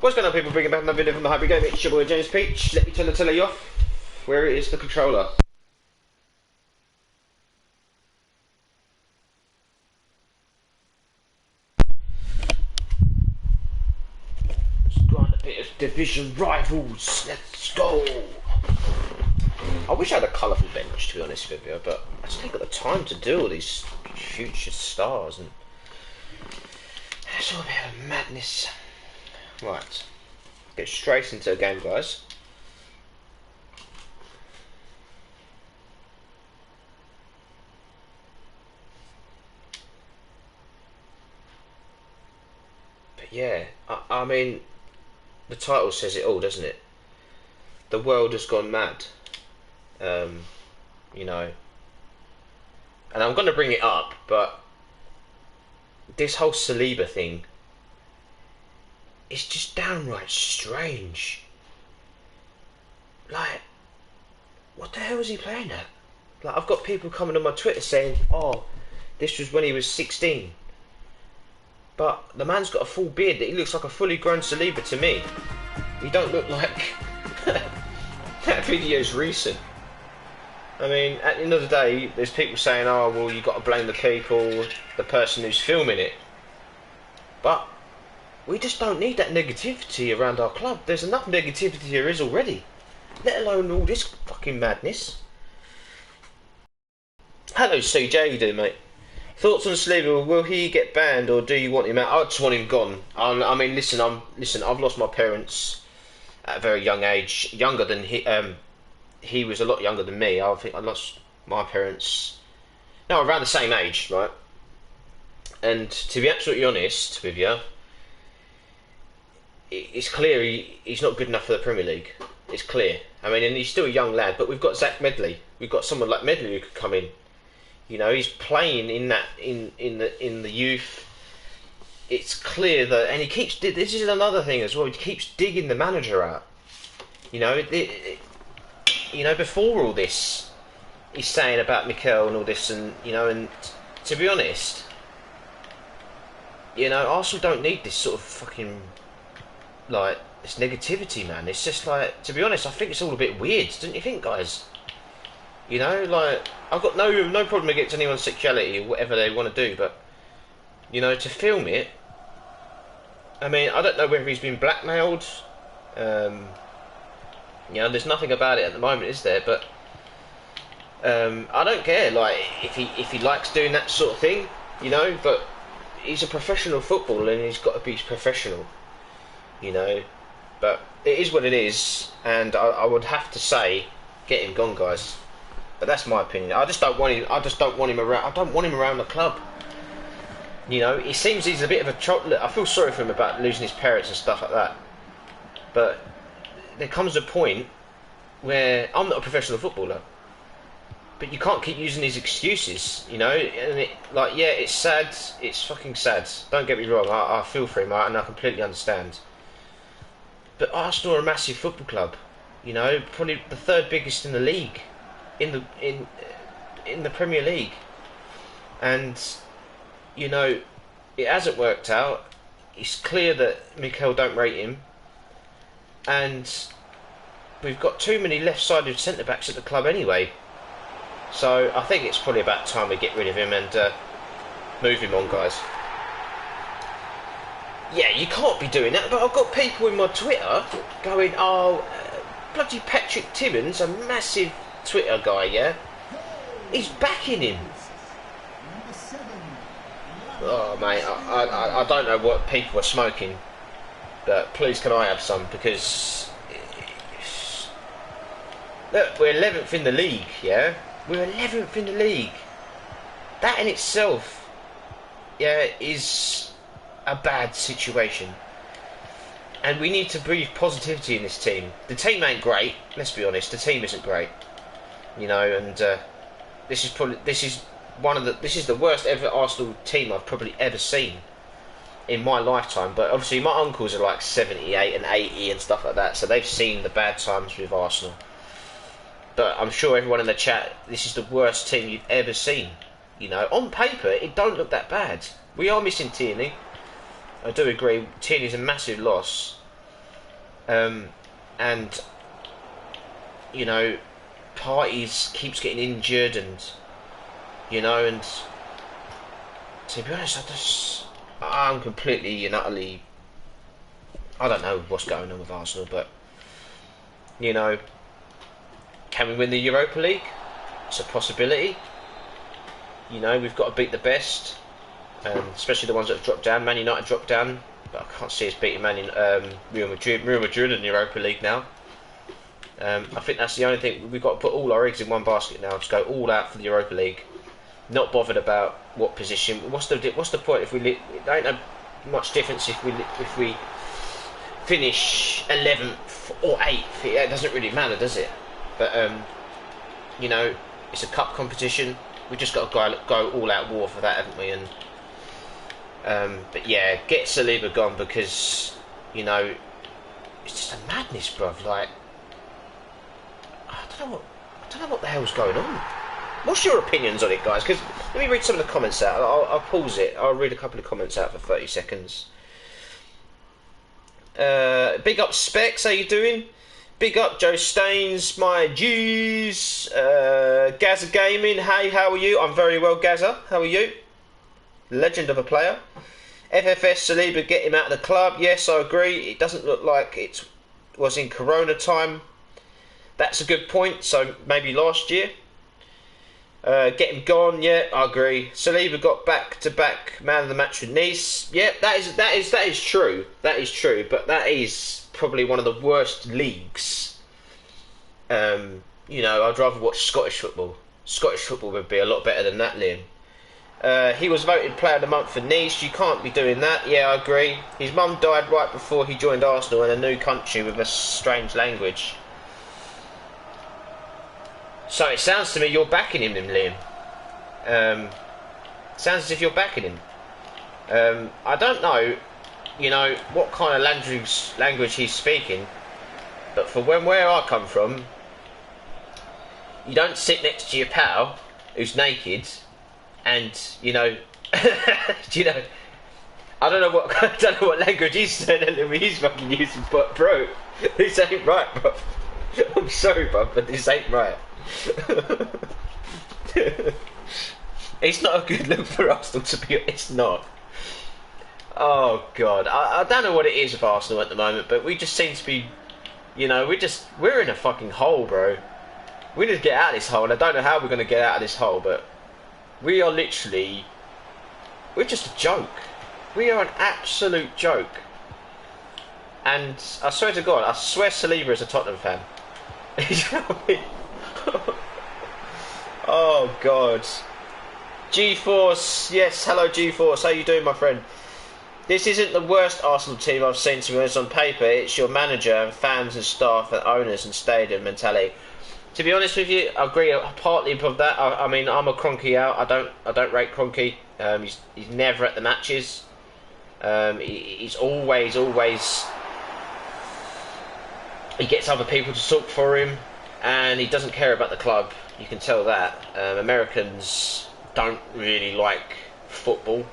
What's going on, people? Bringing back another video from the Hybrid Game. It's your boy James Peach. Let me turn the telly off. Where it is the controller. Let's grind a bit of Division Rivals. Let's go. I wish I had a colourful bench, to be honest with you, but I just ain't got the time to do all these future stars, and it's all a bit of madness. Right. Get straight into the game, guys. But yeah, I mean, the title says it all, doesn't it? The world has gone mad. You know, and I'm going to bring it up, but this whole Saliba thing, it's just downright strange. Like, what the hell is he playing at? Like, I've got people coming on my Twitter saying, oh, this was when he was 16. But the man's got a full beard that he looks like a fully grown Saliba to me. He don't look like... That video's recent. I mean, at the end of the day, there's people saying, oh, well, you've got to blame the people, the person who's filming it. But we just don't need that negativity around our club. There's enough negativity there is already, let alone all this fucking madness. Hello CJ, how you doing, mate? Thoughts on Saliba? Will he get banned, or do you want him out? I just want him gone. I mean, listen, I've lost my parents at a very young age, younger than he was a lot younger than me. I think I lost my parents, no, around the same age, right? And to be absolutely honest with you, it's clear he's not good enough for the Premier League. It's clear. I mean, and he's still a young lad, but we've got Zach Medley. We've got someone like Medley who could come in. You know, he's playing in that in the youth. It's clear that, and he keeps. This is another thing as well. He keeps digging the manager out. You know, you know, before all this, he's saying about Mikel and all this, and you know, and to be honest, you know, Arsenal don't need this sort of fucking, like, this negativity, man. It's just like, to be honest, I think it's all a bit weird, don't you think, guys? You know, like, I've got no problem against anyone's sexuality or whatever they want to do, but, you know, to film it, I mean, I don't know whether he's been blackmailed. You know, there's nothing about it at the moment, is there? But I don't care, like, if he likes doing that sort of thing, you know. But he's a professional footballer, and he's got to be professional, you know. But it is what it is, and I would have to say, get him gone, guys. But that's my opinion. I just don't want him. I just don't want him around. I don't want him around the club. You know, it seems he's a bit of a chocolate. I feel sorry for him about losing his parents and stuff like that. But there comes a point where I'm not a professional footballer, but you can't keep using these excuses, you know. And it, like, yeah, it's sad. It's fucking sad. Don't get me wrong. I feel for him, and I completely understand. But Arsenal are a massive football club, you know, probably the third biggest in the league, in the Premier League, and you know, it hasn't worked out. It's clear that Mikel don't rate him, and we've got too many left-sided centre-backs at the club anyway. So I think it's probably about time we get rid of him and move him on, guys. Yeah, you can't be doing that, but I've got people in my Twitter going, oh, bloody Patrick Timmins, a massive Twitter guy, yeah? He's backing him. Oh, mate, I don't know what people are smoking, but please can I have some, because... Look, we're 11th in the league, yeah? We're 11th in the league. That in itself, yeah, is a bad situation. And we need to breathe positivity in this team. The team ain't great, let's be honest. The team isn't great, you know. And this is the worst ever Arsenal team I've probably ever seen in my lifetime. But obviously, my uncles are like 78 and 80 and stuff like that, so they've seen the bad times with Arsenal. But I'm sure everyone in the chat, this is the worst team you've ever seen. You know, on paper, it don't look that bad. We are missing Tierney. I do agree, Tierney's a massive loss. And you know, Parties keeps getting injured, and you know, and to be honest, I'm completely and utterly, I don't know what's going on with Arsenal, but you know, can we win the Europa League? It's a possibility. You know, we've got to beat the best, especially the ones that have dropped down. Man United dropped down, but I can't see us beating Real Madrid. Real Madrid in the Europa League now. I think that's the only thing. We've got to put all our eggs in one basket now. Just go all out for the Europa League. Not bothered about what position. What's the point if we? It ain't no much difference if we finish 11th or 8th. It doesn't really matter, does it? But you know, it's a cup competition. We just got to go all out war for that, haven't we? And but yeah, get Saliba gone, because you know it's just a madness, bruv. Like I don't know what the hell's going on. What's your opinions on it, guys? Because let me read some of the comments out. I'll pause it. I'll read a couple of comments out for 30 seconds. Big up Specs, how you doing? Big up Joe Staines, my G's. Gaza Gaming, hey, how are you? I'm very well, Gaza. How are you? Legend of a player. FFS Saliba, get him out of the club. Yes, I agree. It doesn't look like it was in Corona time. That's a good point. So maybe last year. Get him gone. Yeah, I agree. Saliba got back-to-back man of the match with Nice. Yeah, that is true. That is true. But that is probably one of the worst leagues. You know, I'd rather watch Scottish football. Scottish football would be a lot better than that, Liam. He was voted Player of the Month for Nice. You can't be doing that. Yeah, I agree. His mum died right before he joined Arsenal in a new country with a strange language. So it sounds to me you're backing him, Liam. Sounds as if you're backing him. I don't know, you know, what kind of language he's speaking, but for where I come from, you don't sit next to your pal who's naked, and you know, you know, I don't know what language he's saying. He's fucking using, but bro, this ain't right, bro. I'm sorry, bro, but this ain't right. It's not a good look for Arsenal, to be honest. It's not. Oh god, I don't know what it is with Arsenal at the moment, but we just seem to be, you know, we're in a fucking hole, bro. We need to get out of this hole, and I don't know how we're going to get out of this hole, but we're just a joke. We are an absolute joke. And I swear to God, I swear Saliba is a Tottenham fan. You know what I mean? Oh God. G-Force, yes, hello G-Force, how you doing, my friend? This isn't the worst Arsenal team I've seen, to be honest, on paper. It's your manager and fans and staff and owners and stadium mentality. To be honest with you, I agree partly with that. I mean, I'm a Kroenke out. I don't rate Kroenke. He's never at the matches. He's always he gets other people to talk for him, and he doesn't care about the club. You can tell that. Americans don't really like football.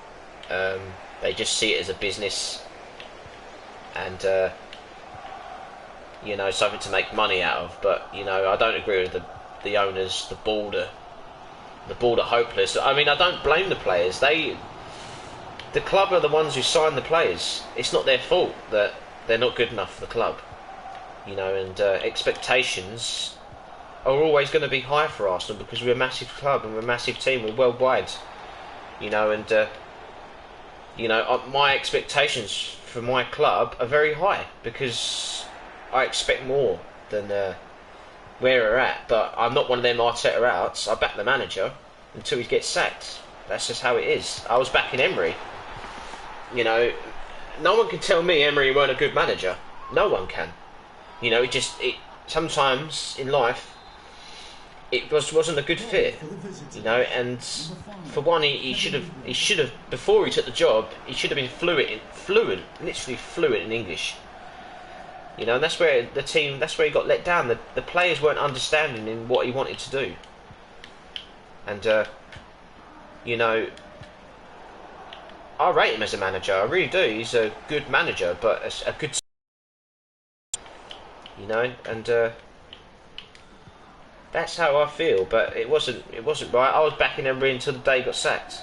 They just see it as a business, and you know, something to make money out of. But you know, I don't agree with the owners. The board are hopeless. I mean, I don't blame the players. The club are the ones who sign the players. It's not their fault that they're not good enough for the club. You know, and expectations are always going to be high for Arsenal because we're a massive club and we're a massive team. We're worldwide. You know, and you know, my expectations for my club are very high because I expect more than where we're at. But I'm not one of them Arteta outs. I back the manager until he gets sacked. That's just how it is. I was backing Emery. You know, no one can tell me Emery weren't a good manager. No one can. You know, it sometimes in life it wasn't a good fit. You know, and for one, he should have before he took the job, he should have been literally fluent in English. You know, and that's where he got let down. The players weren't understanding in what he wanted to do. And you know, I rate him as a manager. I really do. He's a good manager, but a good. you know, and that's how I feel. But it wasn't right. I was backing Emery until the day he got sacked.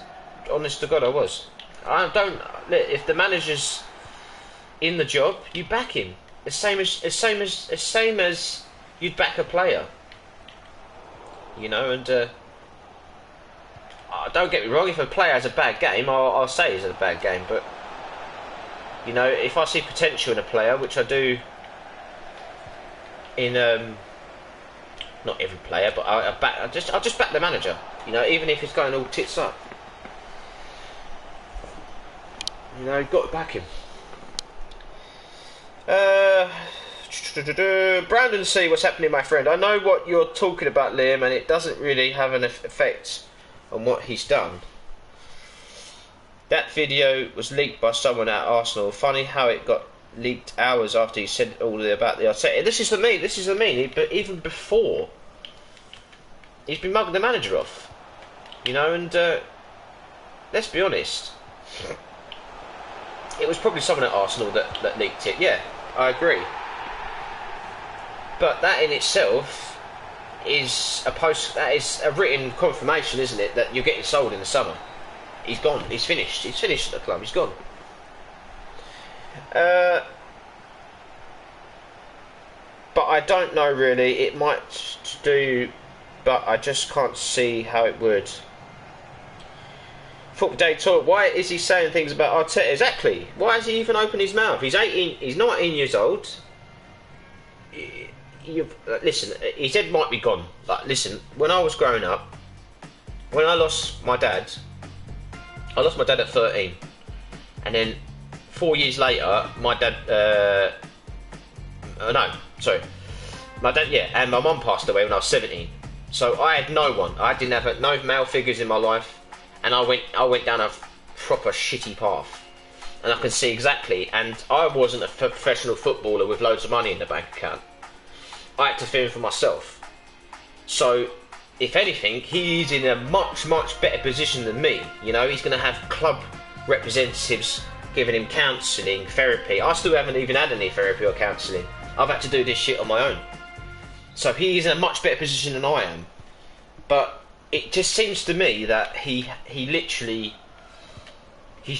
Honest to God, I was. I don't. If the manager's in the job, you back him. The same as you'd back a player. You know, and don't get me wrong. If a player has a bad game, I'll say he's had a bad game. But you know, if I see potential in a player, which I do in not every player, but I'll just back the manager. You know, even if it's going all tits up. You know, you've got to back him. Brandon C, what's happening, my friend? I know what you're talking about, Liam, and it doesn't really have an effect on what he's done. That video was leaked by someone at Arsenal. Funny how it got leaked hours after he said all about the Arteta. This is the mean. But even before, he's been mugging the manager off. You know, and let's be honest. It was probably someone at Arsenal that leaked it. Yeah, I agree. But that in itself is a written confirmation, isn't it, that you're getting sold in the summer. He's gone. He's finished. He's finished at the club. He's gone. But I don't know really. It might do, but I just can't see how it would. Football Day Talk. Why is he saying things about Arteta? Exactly. Why has he even opened his mouth? He's 18. He's 19 years old. Listen, his head might be gone. Like, listen, when I was growing up, when I lost my dad at 13, and then 4 years later, my dad. My dad. Yeah, and my mum passed away when I was 17. So I had no one. I didn't have no male figures in my life. And I went down a proper shitty path, and I can see exactly. And I wasn't a professional footballer with loads of money in the bank account. I had to fend for myself. So, if anything, he's in a much better position than me. You know, he's going to have club representatives giving him counselling, therapy. I still haven't even had any therapy or counselling. I've had to do this shit on my own. So he's in a much better position than I am. But it just seems to me that he's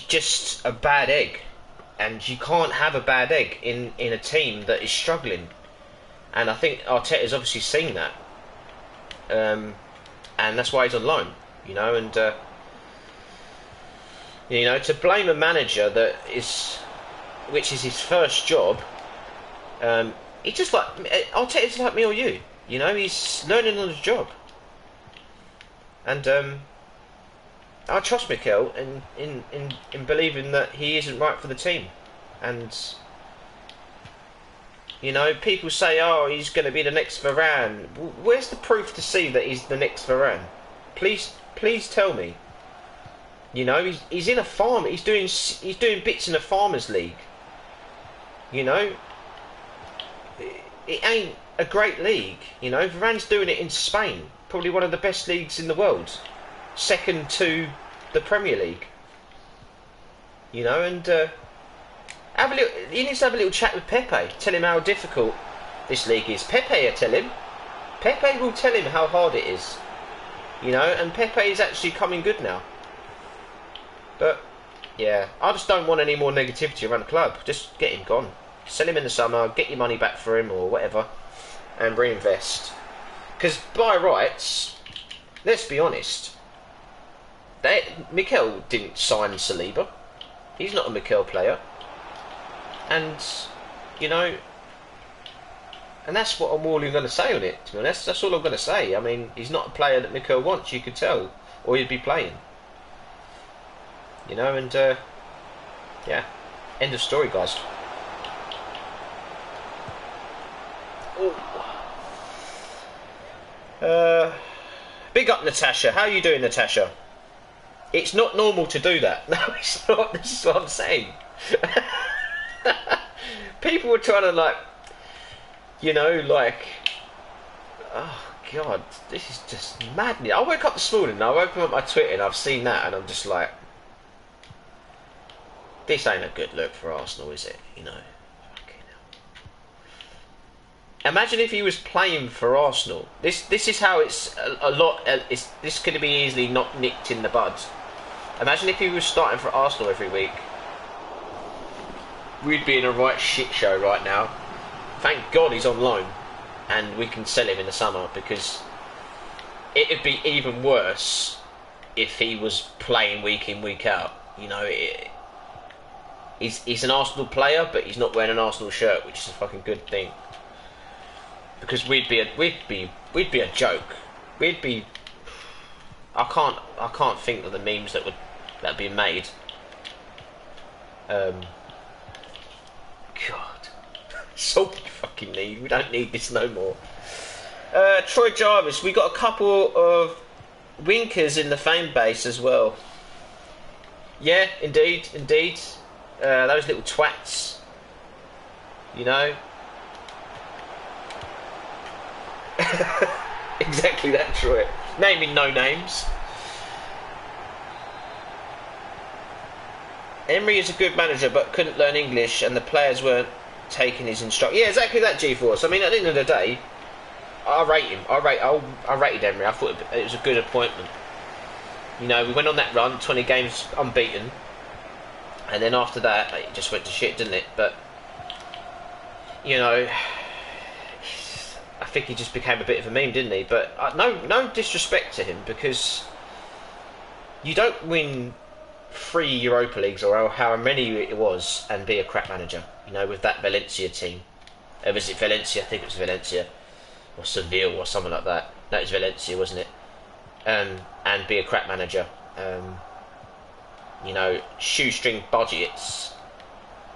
just a bad egg, and you can't have a bad egg in a team that is struggling. And I think Arteta's obviously seen that, and that's why he's on loan. You know, and you know, to blame a manager which is his first job, he's just like Arteta's like me or you. You know, he's learning on the job. And I trust Mikel in believing that he isn't right for the team. And you know, people say, "Oh, he's going to be the next Varane." Where's the proof to see that he's the next Varane? Please tell me. You know, he's in a farm. He's doing bits in a farmers' league. You know, it ain't a great league. You know, Varane's doing it in Spain. Probably one of the best leagues in the world, second to the Premier League. You know, and he needs to have a little chat with Pepe. Tell him how difficult this league is. Pepe will tell him how hard it is. You know, and Pepe is actually coming good now. But yeah, I just don't want any more negativity around the club. Just get him gone. Sell him in the summer. Get your money back for him or whatever, and reinvest. Because by rights, let's be honest, Mikel didn't sign Saliba. He's not a Mikel player. And, you know, and that's what I'm all going to say on it, to be honest. That's all I'm going to say. I mean, he's not a player that Mikel wants, you could tell, or he'd be playing. You know, and, yeah, end of story, guys. Big up, Natasha. How are you doing, Natasha? It's not normal to do that. No, it's not. This is what I'm saying. People were trying to, like, you know, like, oh God, this is just madness. I woke up this morning and I opened up my Twitter and I've seen that and I'm just like, this ain't a good look for Arsenal, is it? You know, fucking hell. Imagine if he was playing for Arsenal. This is how it's a lot. This could be easily not nicked in the bud. Imagine if he was starting for Arsenal every week. We'd be in a right shit show right now. Thank God he's on loan, and we can sell him in the summer, because it'd be even worse if he was playing week in, week out. You know, he's an Arsenal player, but he's not wearing an Arsenal shirt, which is a fucking good thing. Because we'd be a joke. We'd be. I can't think of the memes that'd be made. God, that's all we fucking need. We don't need this no more. Troy Jarvis, we got a couple of winkers in the fan base as well. Yeah, indeed. Those little twats. You know. Exactly that, Troy. Naming no names. Emery is a good manager, but couldn't learn English, and the players weren't taking his instruction. Yeah, exactly that, G-Force. I mean, at the end of the day, I rate him. I rated Emery. I thought it was a good appointment. You know, we went on that run, 20 games unbeaten, and then after that, it just went to shit, didn't it? But, you know, I think he just became a bit of a meme, didn't he? But no disrespect to him, because you don't win 3 Europa Leagues or however many it was and be a crap manager. You know, with that Valencia team. Was it Valencia? I think it was Valencia. Or Seville or something like that. That was Valencia, wasn't it? And be a crap manager. You know, shoestring budgets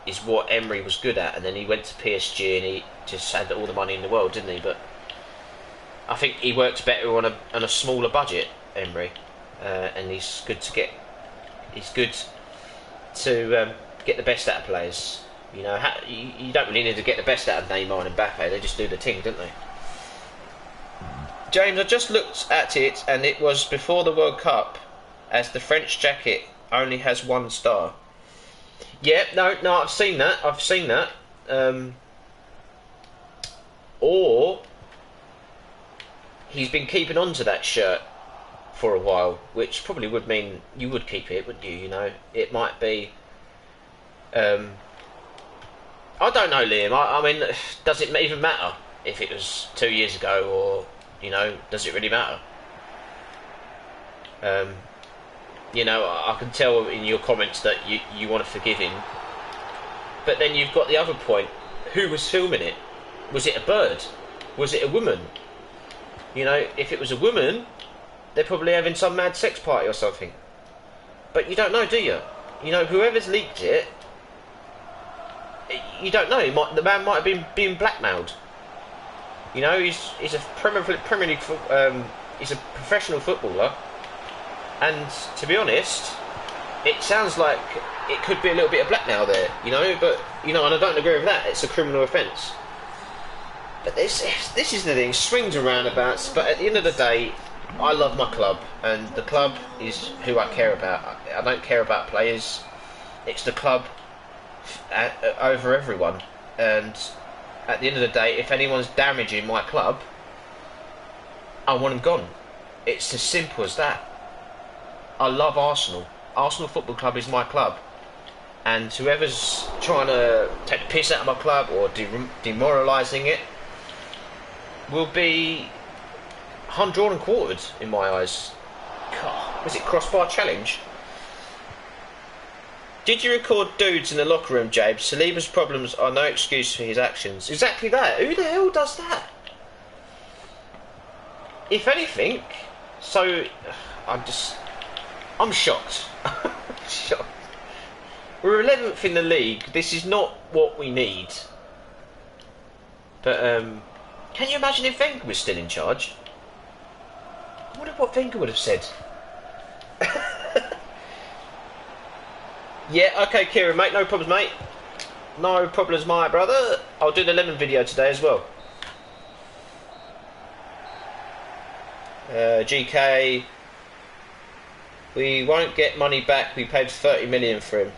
is what Emery was good at, and then he went to PSG and he just had all the money in the world, didn't he? But I think he works better on a smaller budget, Emery, and he's good to get the best out of players. You know, you don't really need to get the best out of Neymar and Mbappe. They just do the thing, don't they? James, I just looked at it, and it was before the World Cup, as the French jacket only has 1 star. Yeah, no, I've seen that. Or he's been keeping on to that shirt for a while, which probably would mean you would keep it, wouldn't you? You know, it might be. I don't know, Liam. I mean, does it even matter if it was 2 years ago, or, you know, does it really matter? You know, I can tell in your comments that you want to forgive him, but then you've got the other point. Who was filming it? Was it a bird? Was it a woman? You know, if it was a woman, they're probably having some mad sex party or something. But you don't know, do you? You know, whoever's leaked it, you don't know. The man might have been being blackmailed. You know, he's a Premier League. He's a professional footballer, and to be honest, it sounds like it could be a little bit of blackmail there. You know, but you know, and I don't agree with that. It's a criminal offence. But this is the thing, swings and roundabouts. But at the end of the day, I love my club, and the club is who I care about. I don't care about players. It's the club over everyone. And at the end of the day, if anyone's damaging my club, I want them gone. It's as simple as that. I love Arsenal. Arsenal Football Club is my club. And whoever's trying to take the piss out of my club or demoralising it will be undrawn and quartered in my eyes. God, was it crossbar challenge? Did you record dudes in the locker room, James? Saliba's problems are no excuse for his actions. Exactly that. Who the hell does that? If anything, so I'm shocked. Shocked. We're 11th in the league. This is not what we need. But can you imagine if Wenger was still in charge? I wonder what Wenger would have said. Yeah, okay, Kieran, mate, no problems, mate. No problems, my brother. I'll do the lemon video today as well. GK, we won't get money back. We paid 30 million for him.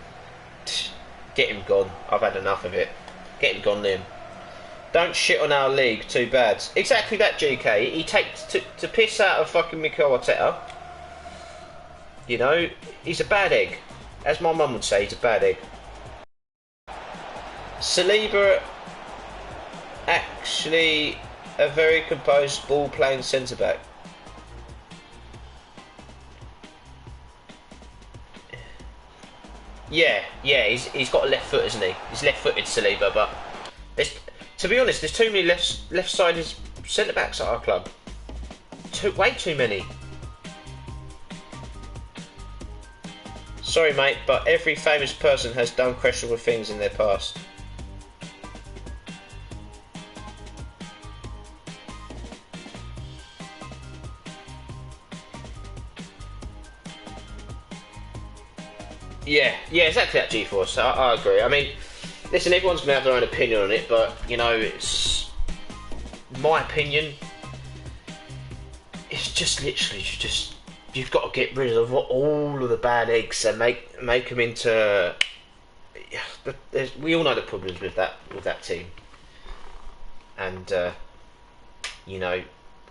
Get him gone. I've had enough of it. Get him gone, Liam. Don't shit on our league too bad. Exactly that, GK. He takes to piss out of fucking Mikel Arteta. You know, he's a bad egg. As my mum would say, he's a bad egg. Saliba, actually a very composed ball-playing centre-back. Yeah, he's got a left foot, isn't he? He's left-footed, Saliba, but to be honest, there's too many left-sided centre-backs at our club. Way too many. Sorry, mate, but every famous person has done questionable things in their past. Yeah, exactly that, G-Force. I agree. I mean, listen, everyone's going to have their own opinion on it, but, you know, it's... My opinion... It's just literally just... You've got to get rid of all of the bad eggs and make them into... We all know the problems with that team. And, you know,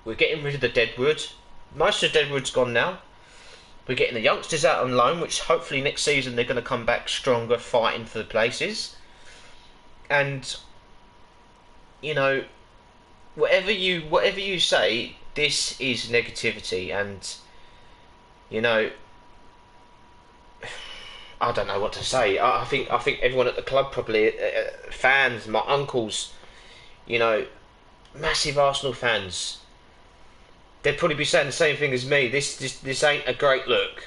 we're getting rid of the deadwood. Most of the deadwood's gone now. We're getting the youngsters out on loan, which hopefully next season they're going to come back stronger, fighting for the places. And, you know, whatever you say, this is negativity, and, you know, I don't know what to say. I think everyone at the club, probably fans, my uncles, you know, massive Arsenal fans. They'd probably be saying the same thing as me. This ain't a great look.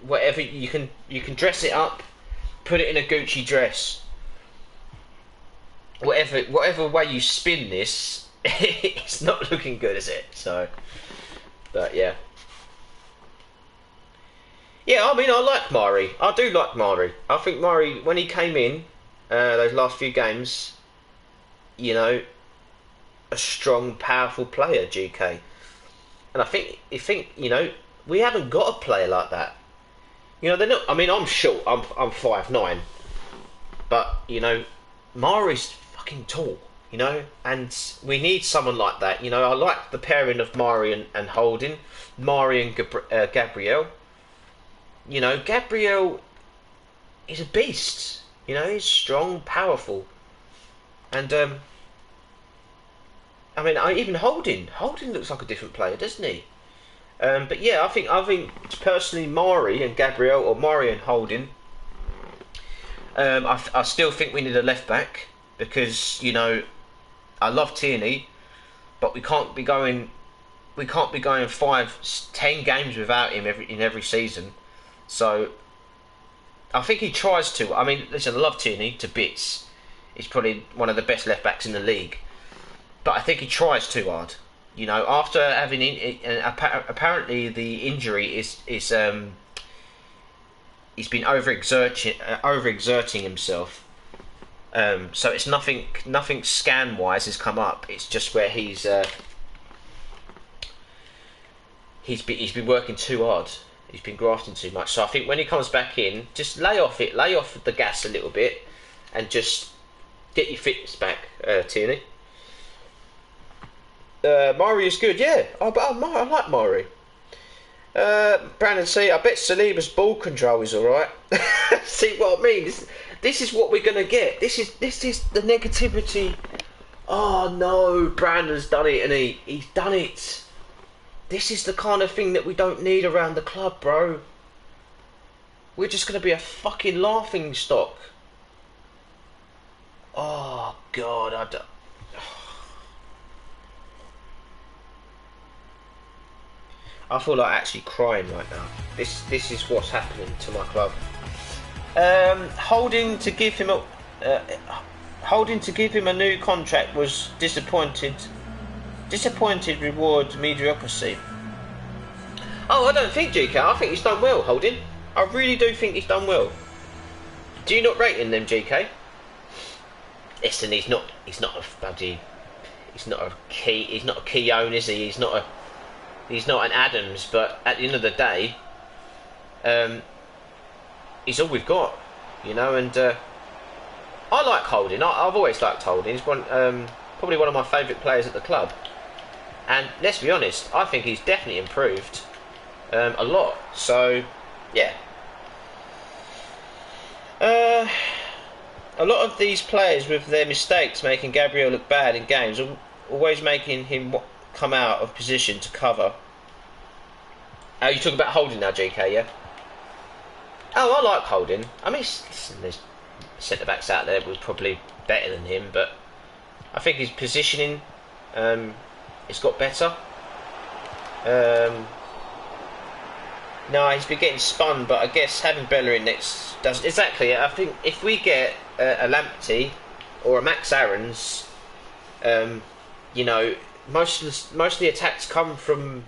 Whatever you can dress it up, put it in a Gucci dress. Whatever way you spin this, it's not looking good, is it? So, but yeah. Yeah, I mean, I like Mari. I do like Mari. I think Mari, when he came in, those last few games, you know, a strong, powerful player, GK. And I think, you know, we haven't got a player like that. You know, they're not. I mean, I'm short. I'm 5'9", but you know, Mari's fucking tall. You know, and we need someone like that. You know, I like the pairing of Mari and Holding, Mari and Gabriel. You know, Gabriel is a beast. You know, he's strong, powerful, and I mean, even Holding looks like a different player, doesn't he? But yeah, I think personally, Mari and Gabriel, or Mari and Holding. I still think we need a left back, because, you know, I love Tierney, but we can't be going 5-10 games without him in every season. So I think he tries to. I mean, listen, I love Tierney to bits. He's probably one of the best left backs in the league. But I think he tries too hard. You know, after having apparently the injury is he's been overexerting himself. So it's nothing scan wise has come up. It's just where he's been working too hard. He's been grafting too much. So I think when he comes back in, just lay off the gas a little bit, and just get your fitness back, Tierney. Mari is good, yeah. I like Mari. Brandon C, I bet Saliba's ball control is alright. See what I mean? This is what we're gonna get. This is the negativity. Oh no, Brandon's done it, and he's done it. This is the kind of thing that we don't need around the club, bro. We're just gonna be a fucking laughing stock. Oh God, I don't. I feel like actually crying right now. This is what's happening to my club. Holding to give him a new contract was disappointed. Disappointed reward mediocrity. Oh, I don't think GK. I think he's done well, Holding. I really do think he's done well. Do you not rate him then, GK? Listen, he's not a Keown, is he? He's not an Adams, but at the end of the day, he's all we've got, you know. And I like Holding. I've always liked Holding. He's one. Probably one of my favourite players at the club. And let's be honest, I think he's definitely improved a lot. So, yeah. A lot of these players with their mistakes making Gabriel look bad in games, are always making him come out of position to cover. Oh, you talking about Holding now, GK, yeah? Oh, I like Holding. I mean, there's centre-backs out there who are probably better than him, but I think his positioning it's got better. No, he's been getting spun, but I guess having Bellerin next does exactly. I think if we get a Lamptey or a Max Aarons, you know, most of the attacks come from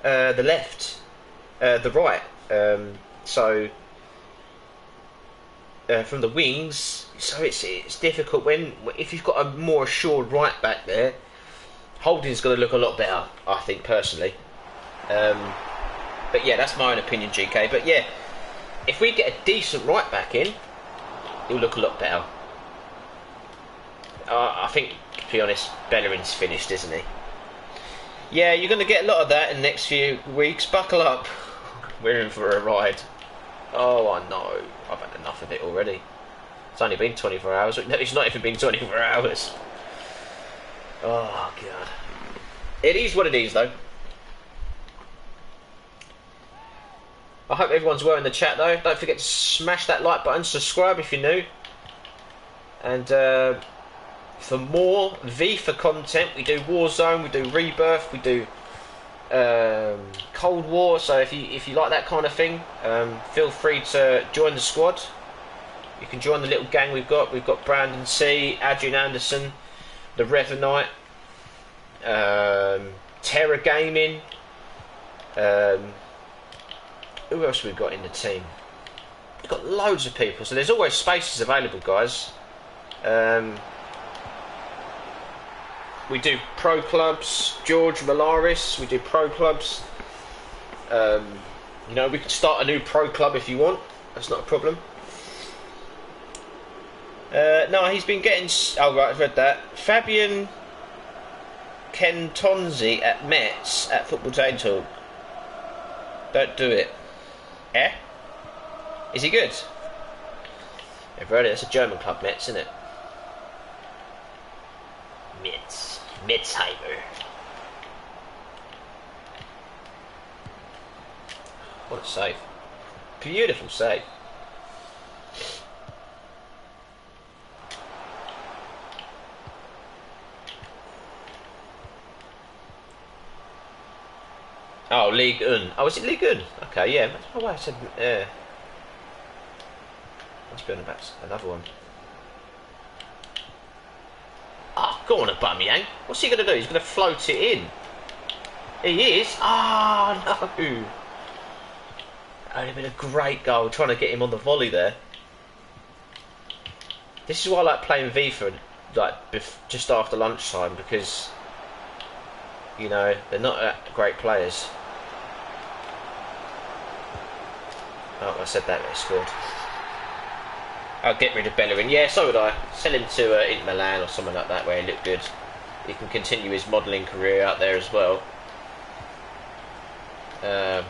the left, the right. So from the wings, so it's difficult if you've got a more assured right back there. Holding's going to look a lot better, I think, personally. But yeah, that's my own opinion, GK. But yeah, if we get a decent right back in, he'll look a lot better. I think, to be honest, Bellerin's finished, isn't he? Yeah, you're going to get a lot of that in the next few weeks. Buckle up. We're in for a ride. Oh, I know. I've had enough of it already. It's only been 24 hours. No, it's not even been 24 hours. Oh, God. It is what it is, though. I hope everyone's well in the chat, though. Don't forget to smash that like button, subscribe if you're new. And for more FIFA content, we do Warzone, we do Rebirth, we do Cold War. So if you like that kind of thing, feel free to join the squad. You can join the little gang we've got. We've got Brandon C, Adrian Anderson, the Revenite, Terra Gaming. Who else have we got in the team? We've got loads of people, so there's always spaces available, guys. We do pro clubs. George Malaris, we do pro clubs. You know, we can start a new pro club if you want. That's not a problem. No, he's been getting... Oh, right, I've read that. Fabian Kentonzi at Metz at Football Day Talk. Don't do it. Eh? Is he good? I've read it. It's a German club, Metz, isn't it? Metz. Metzheimer. What a save. Beautiful save. Oh, Ligue 1. Oh, is it Ligue 1? Okay, yeah. That's why I said... Must be on about another one. Oh, go on, Aubameyang. What's he going to do? He's going to float it in. He is. Ah, oh, no. That would have been a great goal, trying to get him on the volley there. This is why I like playing FIFA like just after lunchtime, because, you know, they're not great players. Oh, I said that, but he scored. I'll get rid of Bellerin. Yeah, so would I. Sell him to Inter Milan or something like that, where he looked good. He can continue his modelling career out there as well. Yeah,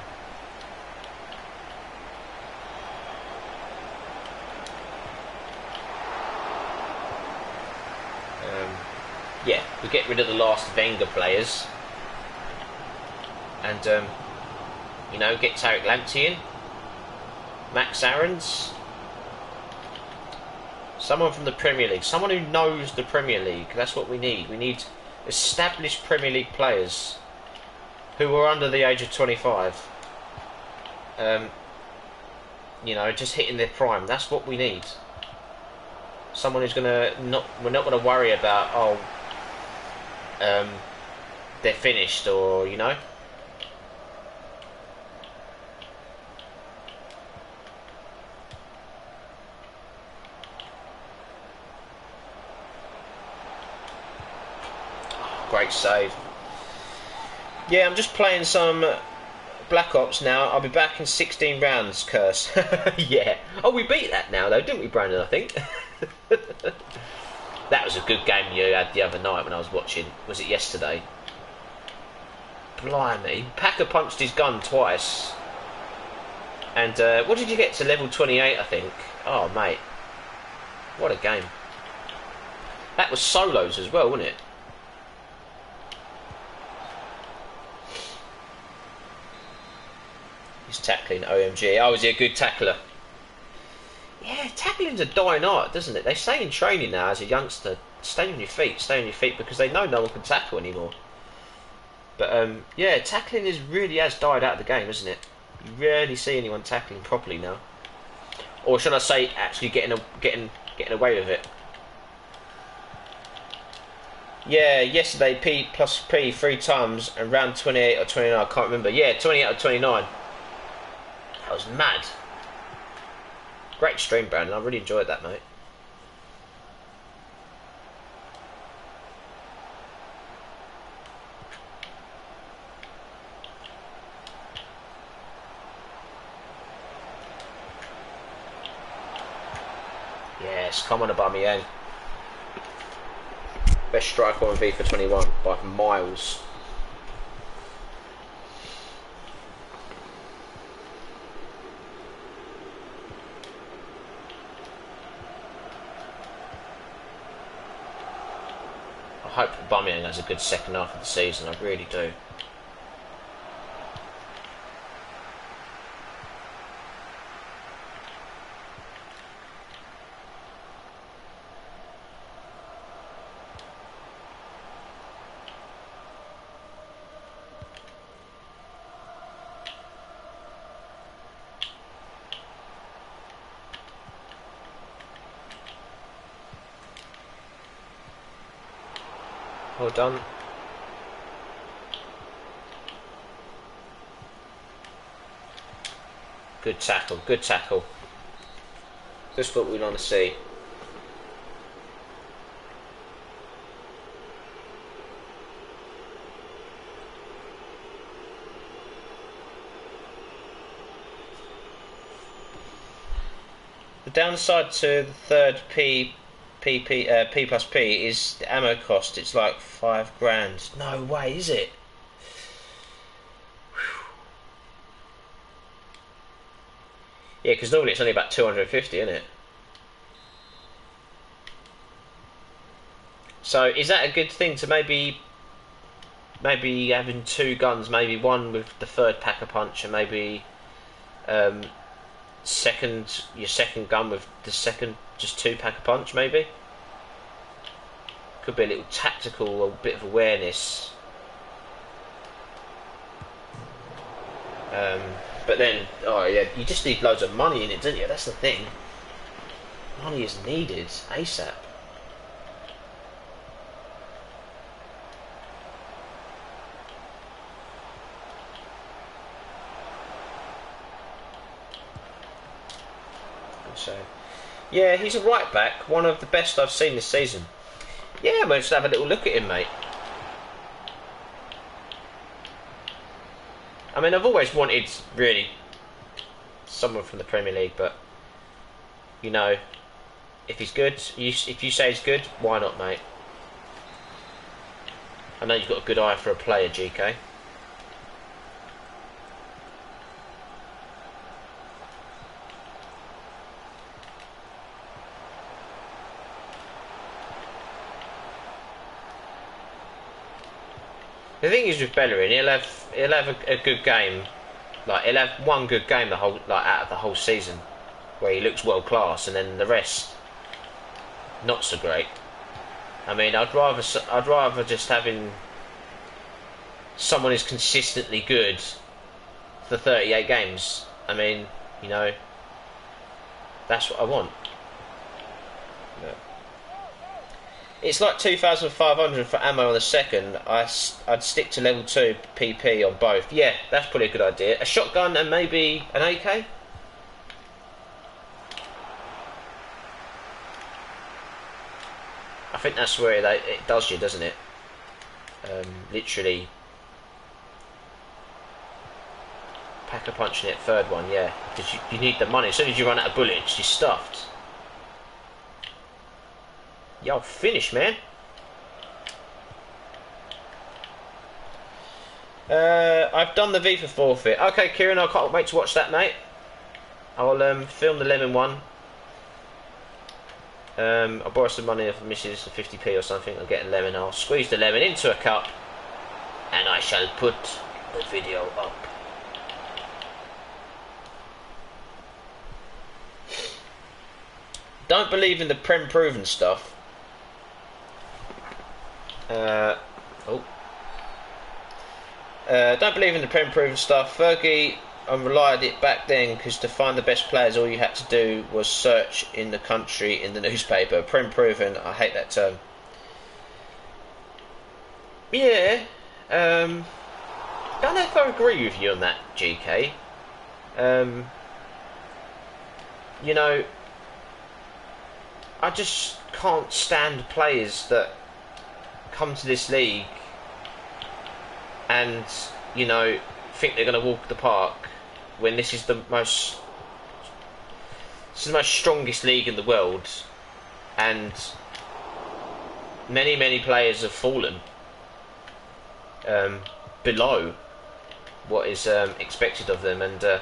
we get rid of the last Wenger players. And, you know, get Tariq Lamptey in. Max Aarons. Someone from the Premier League. Someone who knows the Premier League. That's what we need. We need established Premier League players who are under the age of 25. You know, just hitting their prime. That's what we need. Someone who's gonna we're not gonna worry about, oh, they're finished, or, you know. Great save. Yeah, I'm just playing some Black Ops now. I'll be back in 16 rounds, curse. Yeah. Oh, we beat that now, though, didn't we, Brandon, I think? That was a good game you had the other night when I was watching. Was it yesterday? Blimey. Packer punched his gun twice. And what did you get to level 28, I think? Oh, mate. What a game. That was solos as well, wasn't it? He's tackling OMG. Oh, is he a good tackler? Yeah, tackling's a dying art, doesn't it? They say in training now as a youngster, stay on your feet, because they know no one can tackle anymore. But yeah, tackling really has died out of the game, isn't it? You rarely see anyone tackling properly now, or should I say, actually getting away with it. Yeah, yesterday P plus P 3 times and round 28 or 29, I can't remember. Yeah, 28 or 29. That was mad. Great stream, Brandon. I really enjoyed that, mate. Yes, come on, Aubameyang. Best striker on FIF21 by miles. I hope Aubameyang has a good second half of the season. I really do. Well done. Good tackle, good tackle. That's what we want to see. The downside to the third P plus P is the ammo cost. It's like £5 grand. No way, is it? Whew. Yeah, because normally it's only about 250, isn't it? So is that a good thing to maybe having 2 guns, maybe one with the third pack-a-punch and maybe your second gun with the second, just 2 pack-a-punch maybe? Could be a little tactical, a bit of awareness. But then, oh yeah, you just need loads of money in it, don't you? That's the thing. Money is needed ASAP. So, yeah, he's a right back, one of the best I've seen this season. Yeah, we'll just have a little look at him, mate. I mean, I've always wanted, really, someone from the Premier League, but, you know, if he's good, if you say he's good, why not, mate? I know you've got a good eye for a player, GK. The thing is with Bellerin, he'll have a good game, like he'll have one good game out of the whole season, where he looks world class, and then the rest not so great. I mean, I'd rather just having someone who's consistently good for 38 games. I mean, you know, that's what I want. Yeah. It's like 2,500 for ammo on the second. I'd stick to level 2 PP on both. Yeah, that's probably a good idea. A shotgun and maybe an AK? I think that's where it does you, doesn't it? Literally. Pack-a-punching it, third one, yeah. Because you need the money. As soon as you run out of bullets, you're stuffed. Yo, finish, man. I've done the V for forfeit. Okay, Kieran, I can't wait to watch that, mate. I'll film the lemon one. I'll borrow some money off Mrs. for 50p or something. I'll get a lemon. I'll squeeze the lemon into a cup, and I shall put the video up. Don't believe in the Prem proven stuff. Don't believe in the Prem proven stuff. Fergie relied it back then because to find the best players, all you had to do was search in the country in the newspaper. Prem proven. I hate that term. Yeah. Don't know if I agree with you on that, GK. You know, I just can't stand players that come to this league and, you know, think they're going to walk the park when this is the most strongest league in the world, and many players have fallen below what is expected of them, and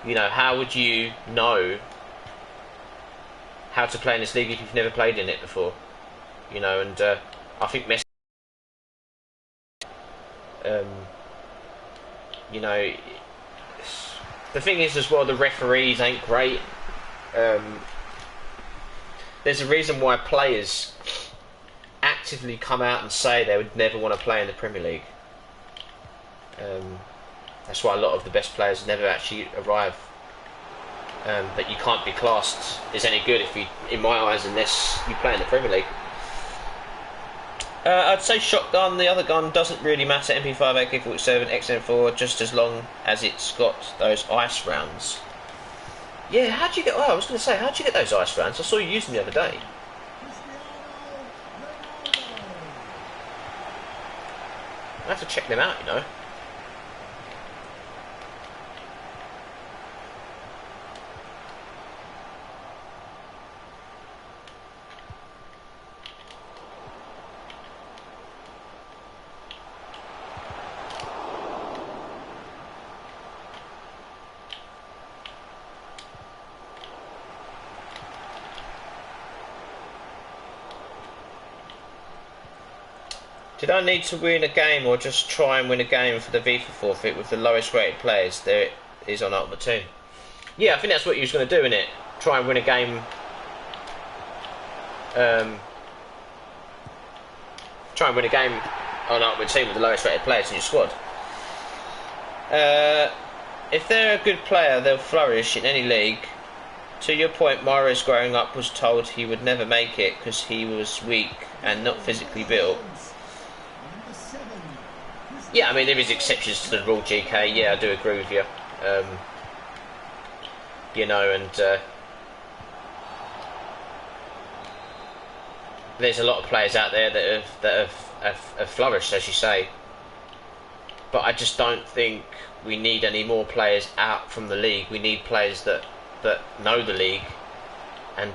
you know, how would you know how to play in this league if you've never played in it before? You know, and I think Messi, you know, the thing is as well, the referees ain't great. There's a reason why players actively come out and say they would never want to play in the Premier League. That's why a lot of the best players never actually arrive. But you can't be classed as any good if you, in my eyes, unless you play in the Premier League. I'd say shotgun. The other gun doesn't really matter. MP5, AK-47, XM4, just as long as it's got those ice rounds. Yeah, how'd you get? Oh, I was going to say, how'd you get those ice rounds? I saw you use them the other day. I have to check them out, you know. Did I need to win a game or just try and win a game for the FIFA forfeit with the lowest rated players there is on Ultimate Team? Yeah, I think that's what you was going to do, innit? Try and win a game. Try and win a game on Ultimate Team with the lowest rated players in your squad. If they're a good player, they'll flourish in any league. To your point, Mahrez growing up was told he would never make it because he was weak and not physically built. Yeah, I mean, there is exceptions to the rule, GK. Yeah, I do agree with you. You know, and there's a lot of players out there that have flourished, as you say. But I just don't think we need any more players out from the league. We need players that know the league, and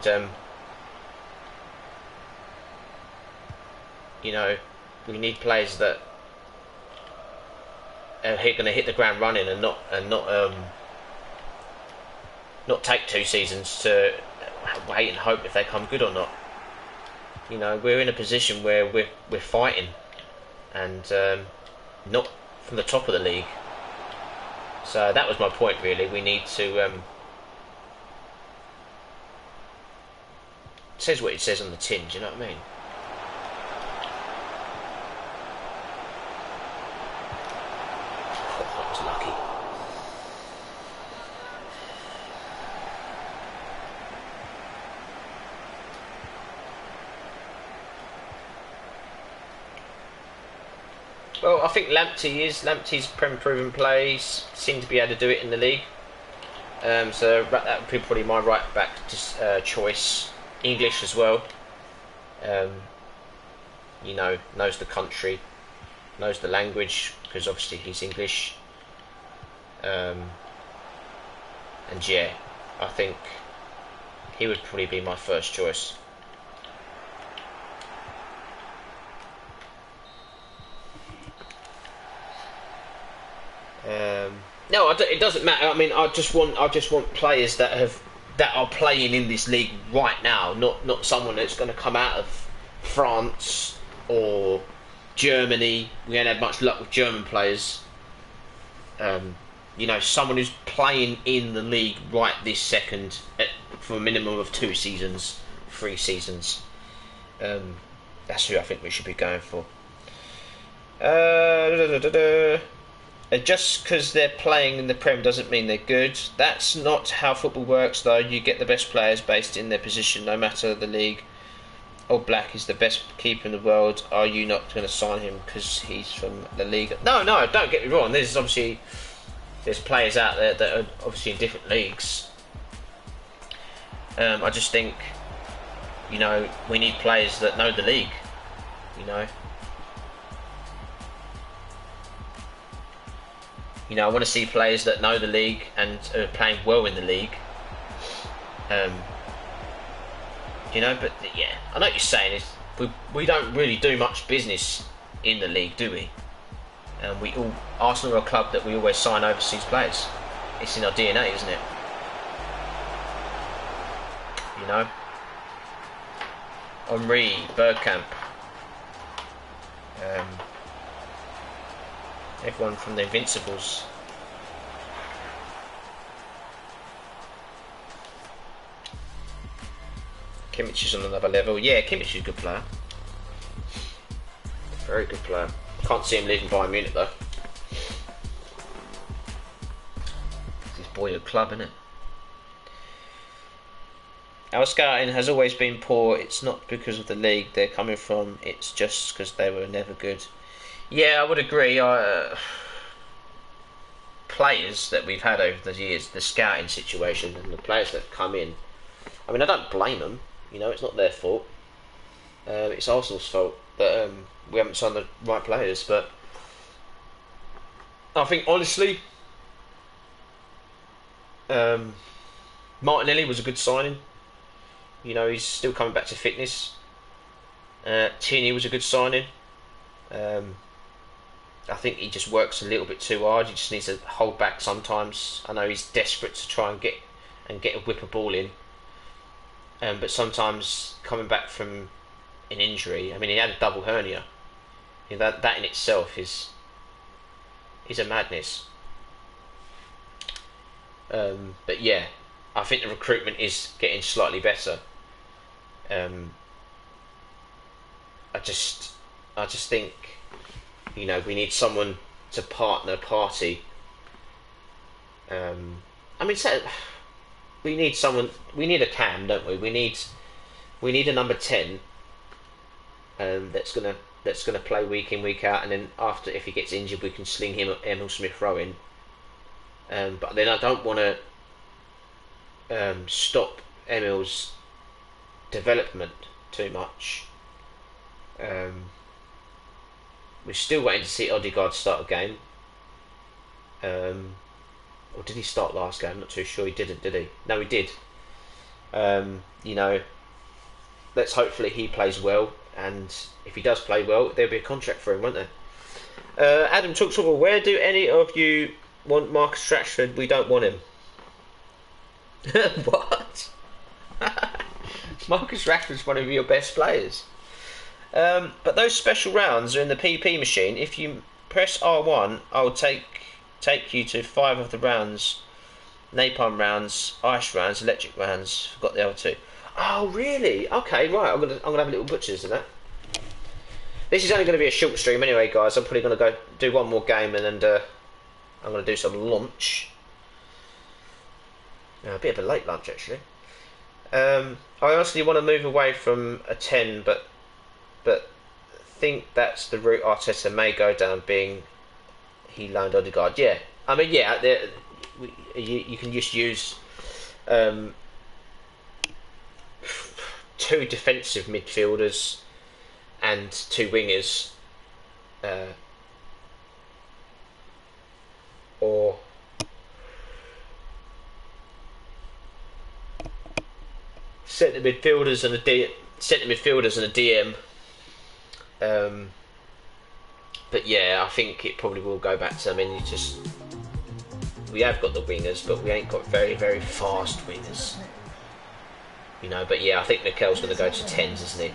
you know, we need players that are going to hit the ground running and not take 2 seasons to wait and hope if they come good or not. You know, we're in a position where we're fighting, and not from the top of the league. So that was my point, really. We need to. It says what it says on the tin. Do you know what I mean? Lucky. Well, I think Lamptey's Prem proven plays seem to be able to do it in the league. So that would be probably my right back choice. English as well. You know, knows the country, knows the language because obviously he's English. And yeah, I think he would probably be my first choice. No, it doesn't matter. I mean, I just want players that are playing in this league right now, not someone that's going to come out of France or Germany. We ain't had much luck with German players. You know, someone who's playing in the league right this second for a minimum of 2 seasons, 3 seasons. That's who I think we should be going for. Just because they're playing in the Prem doesn't mean they're good. That's not how football works, though. You get the best players based in their position, no matter the league. Old Black is the best keeper in the world. Are you not going to sign him because he's from the league? No, don't get me wrong. There's players out there that are obviously in different leagues. I just think, you know, we need players that know the league. You know, I want to see players that know the league and are playing well in the league. You know, but yeah, I know what you're saying. Is we don't really do much business in the league, do we? Arsenal are a club that we always sign overseas players. It's in our DNA, isn't it? You know, Henry, Bergkamp, everyone from the Invincibles. Kimmich is on another level. Yeah, Kimmich is a good player. Very good player. Can't see him leaving Bayern Munich though. It's his boyhood club, isn't it? Our scouting has always been poor. It's not because of the league they're coming from. It's just because they were never good. Yeah, I would agree. Players that we've had over the years, the scouting situation and the players that have come in. I mean, I don't blame them. You know, it's not their fault. It's Arsenal's fault that we haven't signed the right players. But I think, honestly, Martinelli was a good signing. You know, he's still coming back to fitness. Tierney was a good signing. I think he just works a little bit too hard. He just needs to hold back sometimes. I know he's desperate to try and get a whip a ball in. But sometimes coming back from an injury, I mean, he had a double hernia. You know, that in itself is a madness. But yeah, I think the recruitment is getting slightly better. I just think, you know, we need someone to partner party. I mean, so we need someone. We need a cam, don't we? We need a number 10. That's gonna play week in, week out, and then after, if he gets injured, we can sling him Emil Smith Rowe in. But then I don't want to stop Emil's development too much. We're still waiting to see Odegaard start a game. Or did he start last game? I'm not too sure. He didn't, did he? No, he did. You know, let's hopefully he plays well, and if he does play well, there'll be a contract for him, won't there? Adam talks over. Where do any of you want Marcus Rashford? We don't want him. What? Marcus Rashford's one of your best players. But those special rounds are in the PP machine. If you press R1, I'll take you to 5 of the rounds: napalm rounds, ice rounds, electric rounds. Forgot the other 2. Oh, really? Okay, right. I'm gonna have a little butchers in that. This is only going to be a short stream anyway, guys. I'm probably going to go do one more game and then I'm going to do some lunch. A bit of a late lunch, actually. I honestly want to move away from a 10, but think that's the route Arteta may go down, being he loaned Odegaard. Yeah, I mean, yeah, you can just use 2 defensive midfielders and 2 wingers, or centre midfielders and a DM. But yeah, I think it probably will go back to. I mean, We have got the wingers, but we ain't got very, very fast wingers. You know, but yeah, I think Mikel's going to go to 10s, isn't he?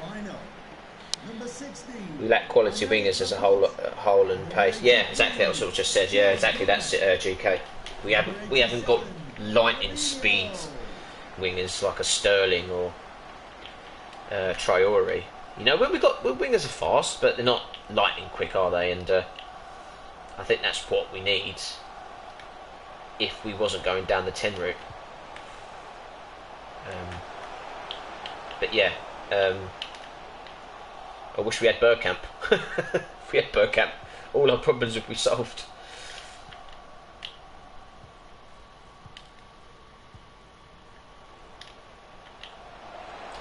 We lack quality wingers as a whole and pace. Yeah, exactly. That's what I just said. Yeah, exactly. That's it, GK. We haven't got lightning speed wingers like a Sterling or Traore. You know, wingers are fast, but they're not lightning quick, are they? And I think that's what we need if we wasn't going down the 10 route. But yeah, I wish we had Bergkamp. If we had Bergkamp, all our problems would be solved.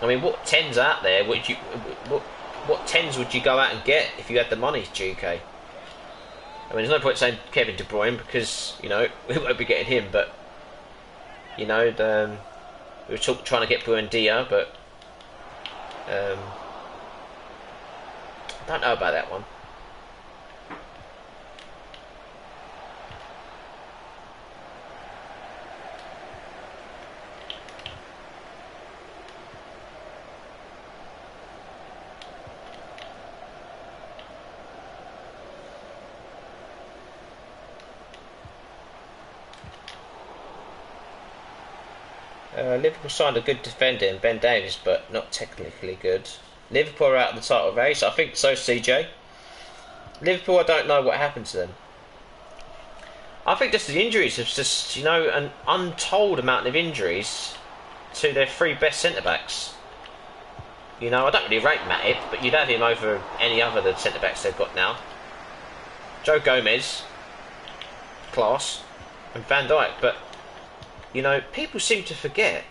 I mean, what 10s out there would you? What 10s would you go out and get if you had the money, GK? I mean, there's no point saying Kevin De Bruyne because, you know, we won't be getting him. But, you know, we were trying to get Buendia, but I don't know about that one. Liverpool signed a good defender in Ben Davies, but not technically good. Liverpool are out of the title race. I think so, CJ. Liverpool, I don't know what happened to them. I think just the injuries. It's just, you know, an untold amount of injuries to their three best centre-backs. You know, I don't really rate Matip, but you'd have him over any other of the centre-backs they've got now. Joe Gomez, class, and Van Dijk, but you know, people seem to forget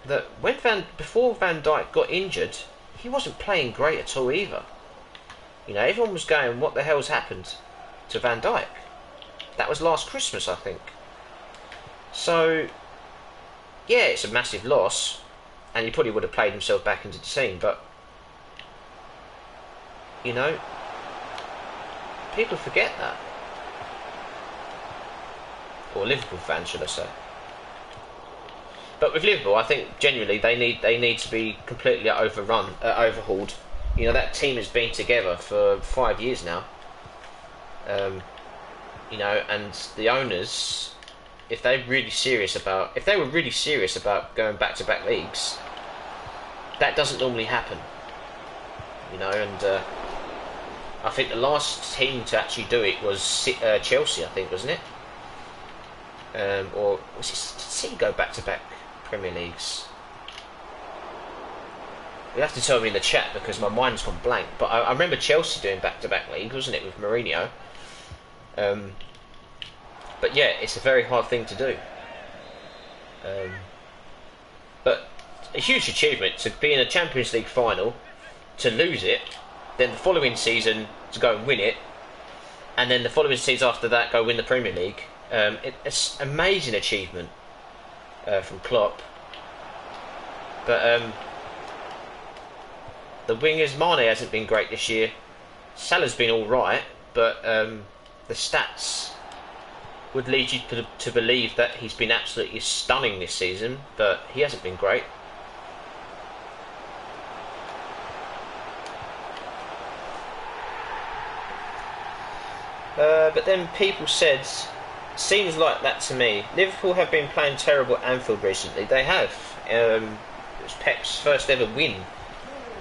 that before Van Dijk got injured, he wasn't playing great at all either. You know, everyone was going, what the hell's happened to Van Dijk? That was last Christmas, I think. So, yeah, it's a massive loss, and he probably would have played himself back into the team, but, you know, people forget that. Or Liverpool fans, should I say. But with Liverpool, I think genuinely they need to be completely overhauled. You know, that team has been together for 5 years now. You know, and the owners, if they were really serious about going back-to-back leagues, that doesn't normally happen. You know, and I think the last team to actually do it was Chelsea, I think, wasn't it? Or did City go back-to-back Premier Leagues? You'll have to tell me in the chat because my mind's gone blank. But I remember Chelsea doing back-to-back leagues, wasn't it, with Mourinho? But yeah, it's a very hard thing to do. But a huge achievement to be in a Champions League final, to lose it, then the following season to go and win it, and then the following season after that go win the Premier League. It's an amazing achievement from Klopp. But the wingers, Mane hasn't been great this year. Salah's been alright, but the stats would lead you to believe that he's been absolutely stunning this season, but he hasn't been great. But then people said, seems like that to me. Liverpool have been playing terrible at Anfield recently. They have. It was Pep's first ever win.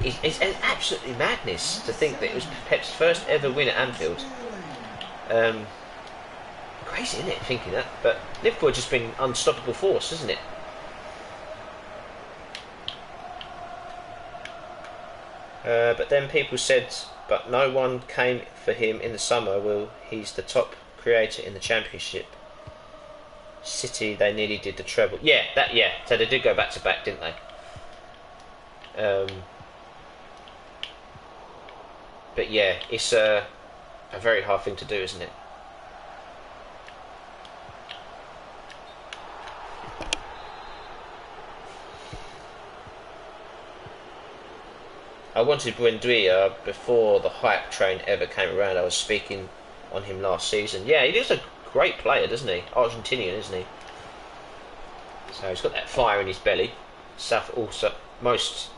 It's absolutely madness to think that it was Pep's first ever win at Anfield. Crazy, isn't it, thinking that? But Liverpool have just been unstoppable force, isn't it? But then people said, but no one came for him in the summer. Well, he's the top creator in the Championship. City, they nearly did the treble. Yeah, so they did go back to back, didn't they? But yeah, it's a very hard thing to do, isn't it? I wanted Buendia before the hype train ever came around. I was speaking on him last season. Yeah, he is a great player, doesn't he? Argentinian, isn't he? So he's got that fire in his belly. Most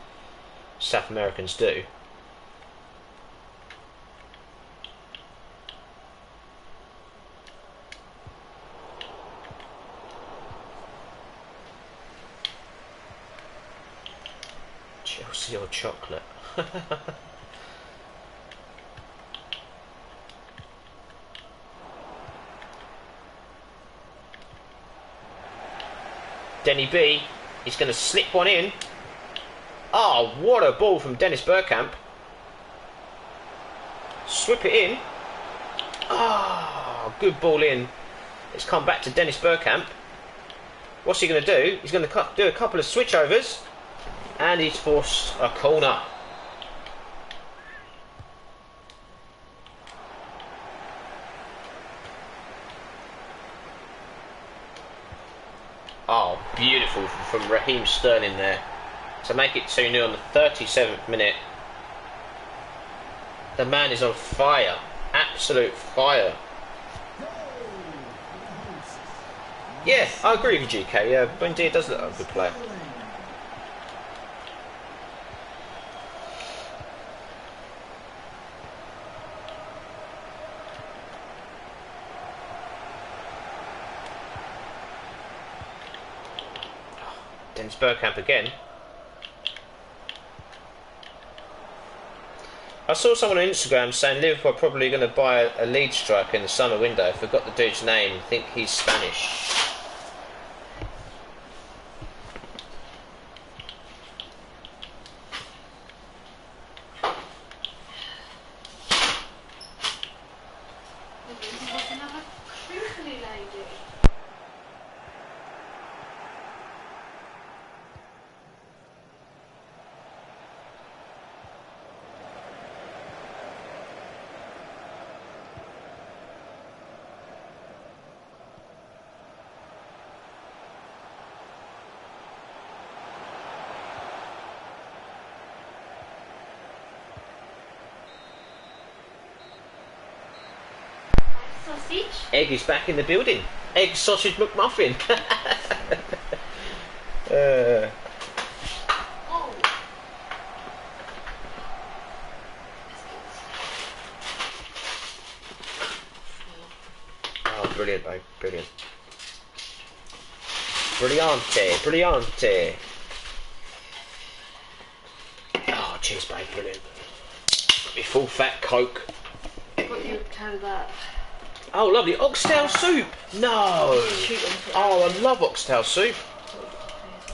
South Americans do. Chelsea or chocolate? Denny B, he's going to slip one in. Oh, what a ball from Dennis Bergkamp. Swip it in. Oh, good ball in. It's come back to Dennis Bergkamp. What's he going to do? He's going to do a couple of switchovers. And he's forced a corner. Oh, beautiful from Raheem Sterling there. To make it 2-0 on the 37th minute. The man is on fire. Absolute fire. Yeah, I agree with you, GK. Yeah, Buendia does look like a good player. Dennis Bergkamp again. I saw someone on Instagram saying Liverpool are probably going to buy a lead striker in the summer window. I forgot the dude's name. I think he's Spanish. Sausage? Egg is back in the building. Egg sausage McMuffin. Oh, brilliant, babe. Brilliant. Brillante. Brillante. Oh, cheers, babe. Brilliant. Got me full fat Coke. What you can of that? Oh, lovely. Oxtail soup. No. Oh, I love oxtail soup.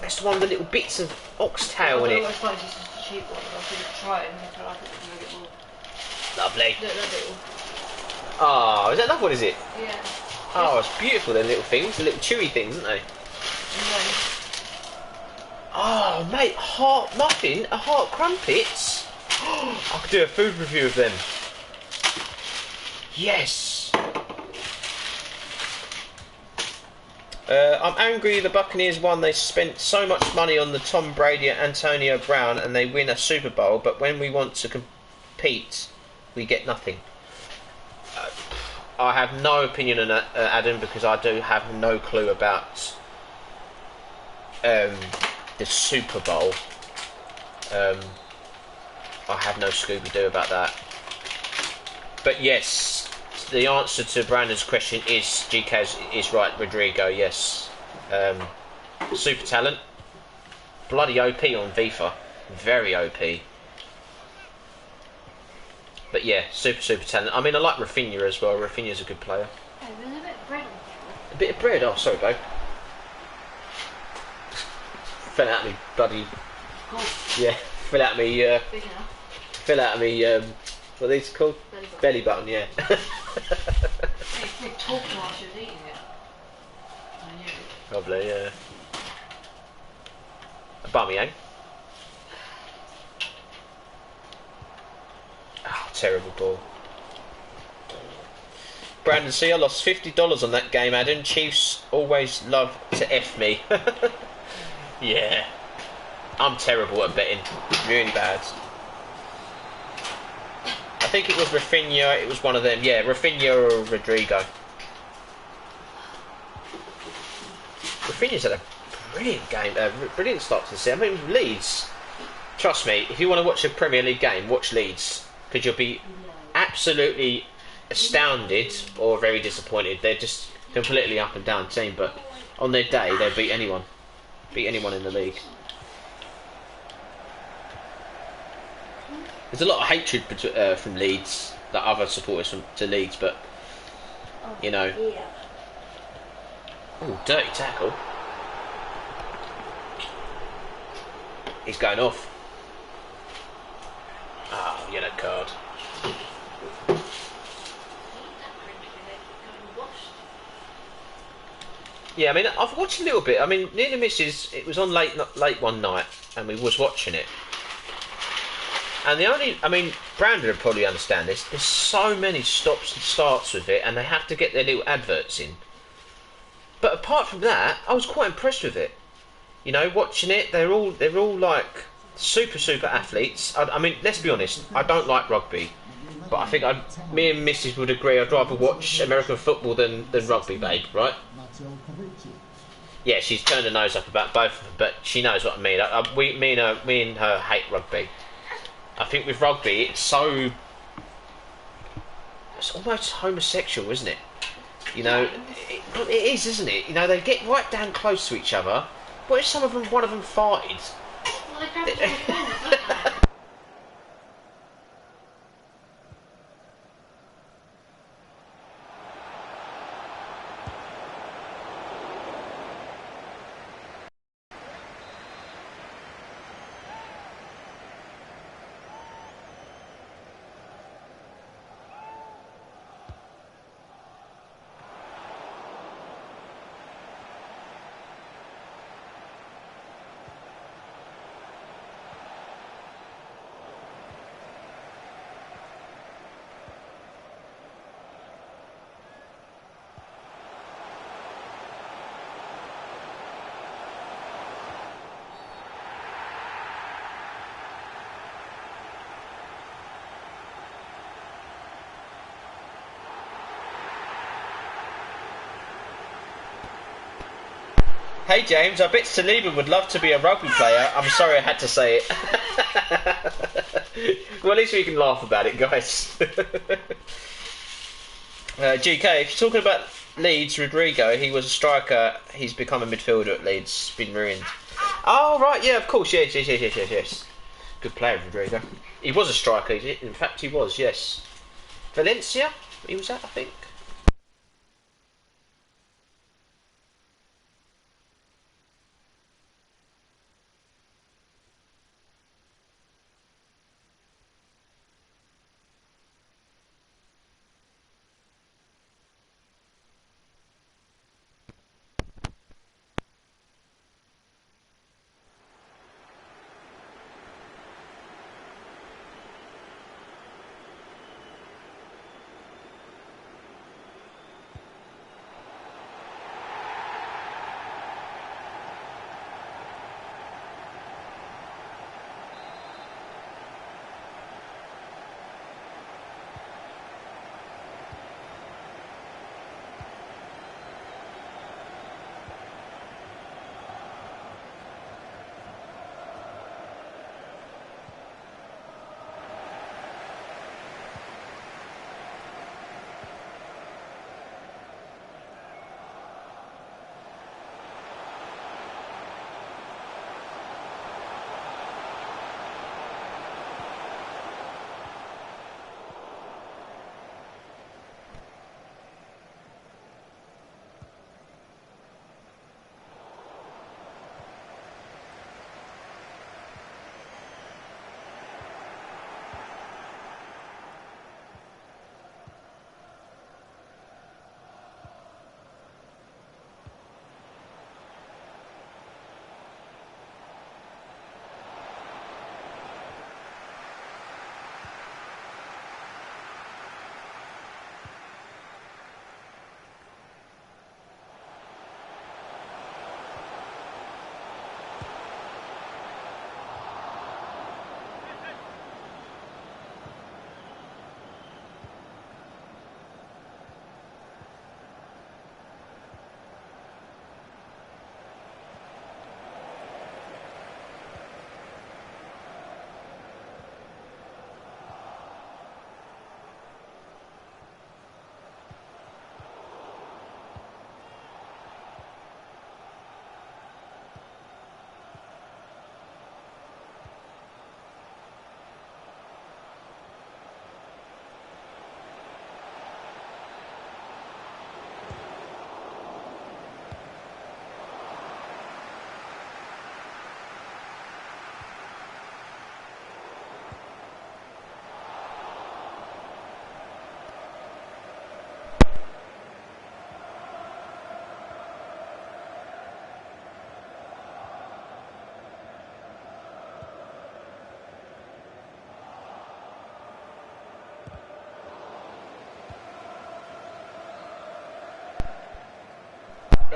That's the one with the little bits of oxtail in it. I suppose it's just a cheap one. I think try it and I think it's a bit more. Lovely. Look, that little. Oh, is that another one, is it? Yeah. Oh, it's beautiful, them little things. The little chewy things, aren't they? Oh, mate. Heart muffin? A heart crumpets? I could do a food review of them. Yes. I'm angry the Buccaneers won. They spent so much money on the Tom Brady and Antonio Brown and they win a Super Bowl, but when we want to compete, we get nothing. I have no opinion on that, Adam, because I do have no clue about the Super Bowl. I have no Scooby-Doo about that. But yes, the answer to Brandon's question is GK is right, Rodrigo. Yes, super talent, bloody OP on FIFA, very OP. But yeah, super talent. I mean, I like Rafinha as well. Rafinha's a good player. Hey, there's a bit of bread on the floor. A bit of bread. Oh, sorry, babe. Fell out of me, bloody. Cool. Yeah, fell out of me. Big enough. Fell out of me. What are these called? Belly Belly button. button. Yeah. They talk while she was eating it. I knew. Probably, yeah. A bummy, eh? Oh, terrible ball. Brandon C, I lost $50 on that game, Adam. Chiefs always love to F me. Yeah. I'm terrible at betting. Really bad. I think it was Rafinha, it was one of them. Yeah, Rafinha or Rodrigo. Rafinha's had a brilliant game, brilliant start to the season. I mean, Leeds, trust me, if you want to watch a Premier League game, watch Leeds, because you'll be absolutely astounded or very disappointed. They're just completely up and down team, but on their day, they'll beat anyone in the league. There's a lot of hatred from Leeds, that other supporters to Leeds, but you know. Oh, dirty tackle. He's going off. Ah, yellow card. Yeah, I mean, I've watched a little bit. I mean, near the missus, it was on late one night, and we was watching it. And Brandon would probably understand this. There's so many stops and starts with it, and they have to get their little adverts in. But apart from that, I was quite impressed with it. You know, watching it, they're all like super athletes. I mean, let's be honest, I don't like rugby, but I think me and Mrs would agree I'd rather watch American football than rugby, babe, right? Yeah, she's turned her nose up about both of them, but she knows what I mean. Me and her hate rugby. I think with rugby, it's almost homosexual, isn't it? You know, it is, isn't it? You know, they get right down close to each other. What if one of them farted? Well, they grab each other's phones, don't they? Hey James, I bet Saliba would love to be a rugby player. I'm sorry I had to say it. Well, at least we can laugh about it, guys. GK, if you're talking about Leeds, Rodrigo, he was a striker. He's become a midfielder at Leeds. Been ruined. Oh, right, yeah, of course. Yes. Good player, Rodrigo. He was a striker. In fact, he was, yes. Valencia, he was at, I think.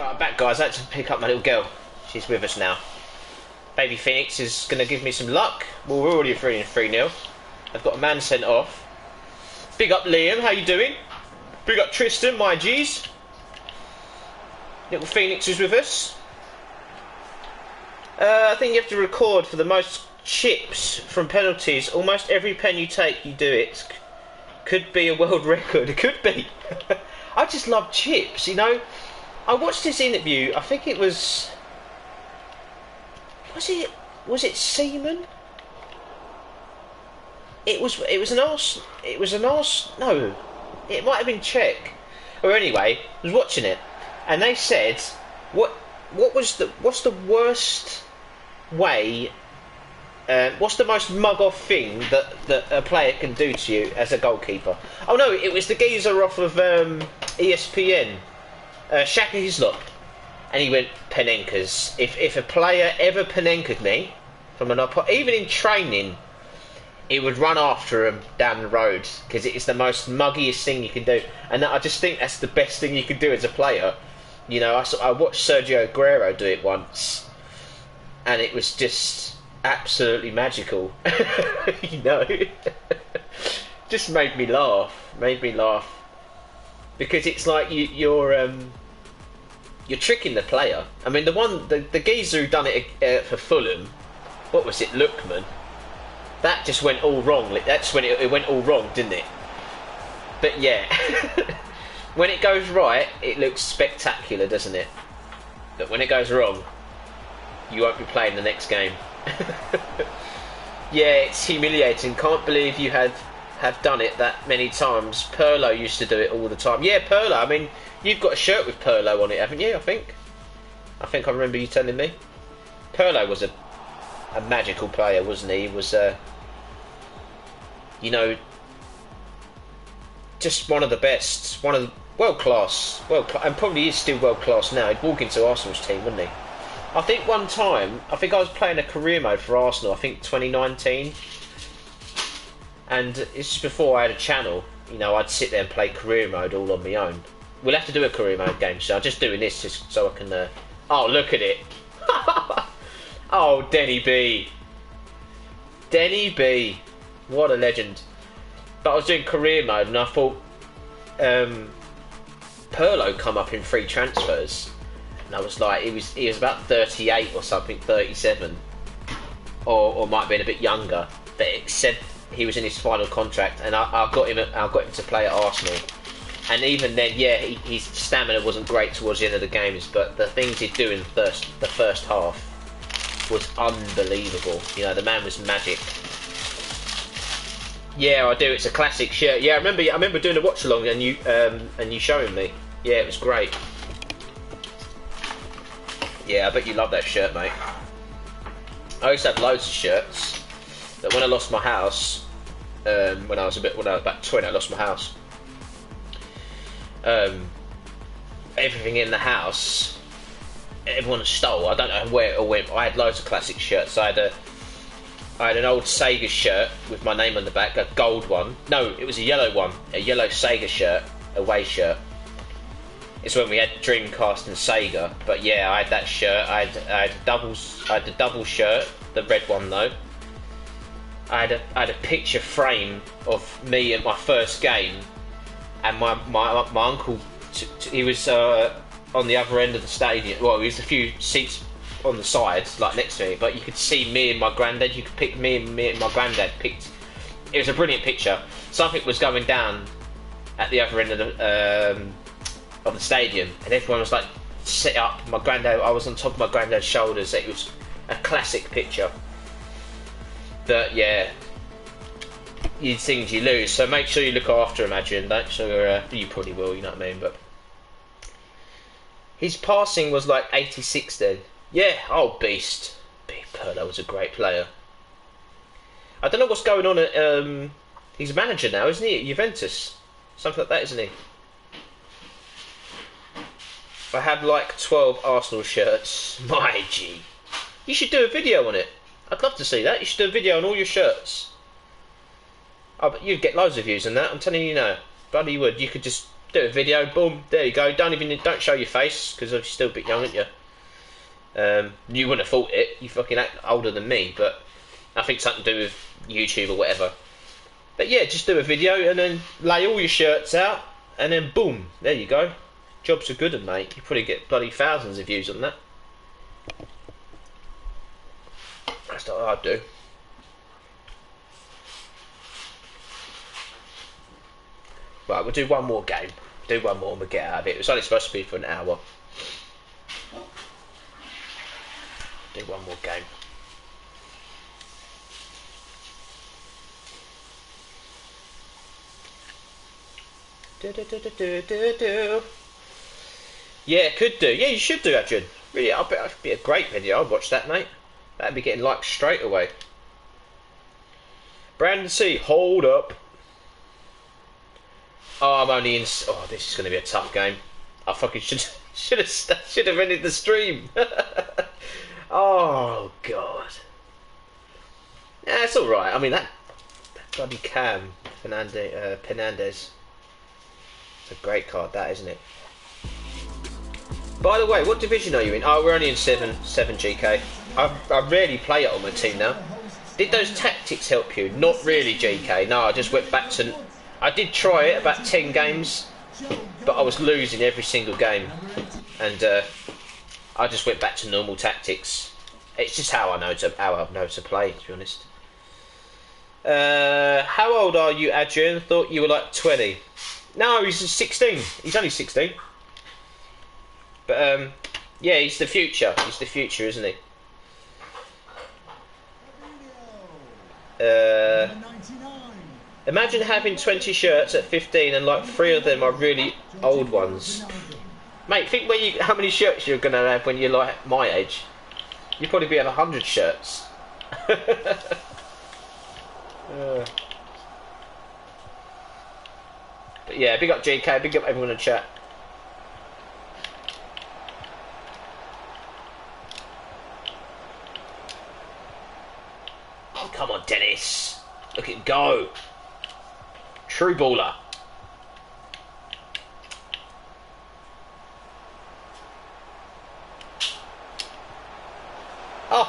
Right, I'm back, guys. I had to pick up my little girl. She's with us now. Baby Phoenix is going to give me some luck. Well, we're already 3-0. I've got a man sent off. Big up Liam, how you doing? Big up Tristan, my G's. Little Phoenix is with us. I think you have to record for the most chips from penalties. Almost every pen you take, you do it. Could be a world record. It could be. I just love chips, you know. I watched this interview. I think it was. Was it Seaman? It was an Arsenal. It was an Arsenal. No, it might have been Czech. Or anyway, I was watching it, and they said, what's the worst way? What's the most mug-off thing that a player can do to you as a goalkeeper? Oh no, it was the geezer off of ESPN, Shaka Hislop, and he went Panenkas. If a player ever Panenka'd me from an even in training, he would run after him down the road because it's the most muggiest thing you can do, and I just think that's the best thing you can do as a player. You know, I watched Sergio Aguero do it once, and it was just absolutely magical. You know, just made me laugh because it's like you're tricking the player. I mean, the geezer who done it for Fulham, what was it, Lookman? That just went all wrong. That's when it went all wrong, didn't it? But yeah, when it goes right, it looks spectacular, doesn't it? But when it goes wrong, you won't be playing the next game. Yeah, it's humiliating. Can't believe you have done it that many times. Perlo used to do it all the time. Yeah, Perlo. I mean, you've got a shirt with Perlo on it, haven't you? I think I remember you telling me. Perlo was a magical player, wasn't he? He was, you know, just one of the best, one of the world class, and probably is still world class now. He'd walk into Arsenal's team, wouldn't he? I think one time, I was playing a career mode for Arsenal, I think 2019, and this is before I had a channel. You know, I'd sit there and play career mode all on my own. We'll have to do a career mode game, so I'm just doing this just so I can, oh, look at it. Oh, Denny B. What a legend. But I was doing career mode and I thought Perlo come up in free transfers. And I was like, he was about 38 or something, 37. Or might have been a bit younger. But it said he was in his final contract, and I got him to play at Arsenal. And even then, yeah, his stamina wasn't great towards the end of the games, but the things he'd do in the first half was unbelievable. You know, the man was magic. Yeah, I do. It's a classic shirt. Yeah, I remember doing a watch along and you showing me. Yeah, it was great. Yeah, I bet you love that shirt, mate. I used to have loads of shirts. But when I lost my house, when I was about 20, I lost my house. Everything in the house, everyone stole. I don't know where it all went. I had loads of classic shirts. I had an old Sega shirt with my name on the back, a gold one. No, it was a yellow one, a yellow Sega shirt, away shirt. It's when we had Dreamcast and Sega. But yeah, I had that shirt. I had the double shirt, the red one though. I had a picture frame of me at my first game, and my uncle. He was on the other end of the stadium. Well, he was a few seats on the sides, like next to me, but you could see me and my granddad. You could pick me and my granddad picked. It was a brilliant picture. Something was going down at the other end of the stadium, and everyone was like set up. My granddad, I was on top of my granddad's shoulders. It was a classic picture. But yeah, these things you lose, so make sure you look after him, Adrian. Don't sure you probably will, you know what I mean. But his passing was like 86 then. Yeah, oh beast. Big Perlo was a great player. I don't know what's going on at he's a manager now, isn't he, at Juventus? Something like that, isn't he? I have like 12 Arsenal shirts. My G. You should do a video on it. I'd love to see that. You should do a video on all your shirts. Oh, but you'd get loads of views on that, I'm telling you now. Bloody would. You could just Do a video, boom, there you go. Don't show your face because you're still a bit young, aren't you? You wouldn't have thought it. You fucking act older than me, but I think something to do with YouTube or whatever. But yeah, just do a video and then lay all your shirts out, and then boom, there you go. Jobs are good, mate. You probably get bloody thousands of views on that. That's what I'd do. Right, we'll do one more game. Do one more and we'll get out of it. It was only supposed to be for an hour. Do one more game. Yeah, could do. Yeah, you should do, Adrian. Really, I bet it'd be a great video. I'd watch that, mate. That'd be getting likes straight away. Brandon C, hold up. Oh, I'm only in. Oh, this is going to be a tough game. I fucking should have ended the stream. Oh God. Yeah, it's all right. I mean that bloody Cam Fernandez. It's a great card, that, isn't it? By the way, what division are you in? Oh, we're only in 7 GK. I rarely play it on my team now. Did those tactics help you? Not really, GK. No, I just went back to. I did try it about 10 games, but I was losing every single game, and I just went back to normal tactics. It's just how I know to play, to be honest. How old are you, Adrian? Thought you were like 20. No, he's 16. He's only 16. But yeah, he's the future. He's the future, isn't he? Imagine having 20 shirts at 15 and like 3 of them are really old ones. Mate, think how many shirts you're going to have when you're like my age. You'd probably be at 100 shirts. But yeah, big up GK, big up everyone in the chat. Oh, come on, Dennis. Look at him go. True baller. Oh.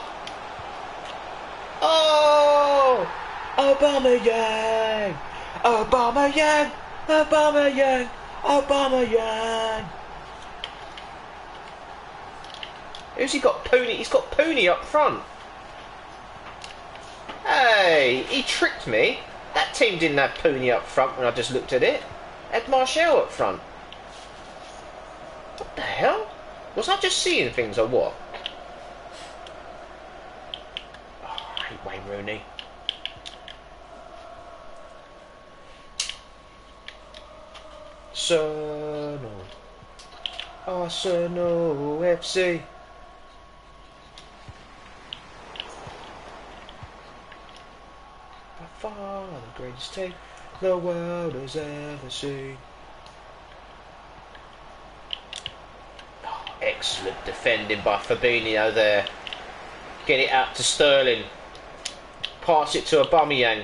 Oh. Aubameyang. Aubameyang. Aubameyang. Aubameyang. Who's he got? Pooney. He's got Pooney up front. Hey, he tricked me. That team didn't have Pooney up front when I just looked at it. Had Martial up front. What the hell? Was I just seeing things or what? Oh, I hate Wayne Rooney. Arsenal FC. By far the greatest team the world has ever seen. Oh, excellent defending by Fabinho there. Get it out to Sterling. Pass it to Aubameyang.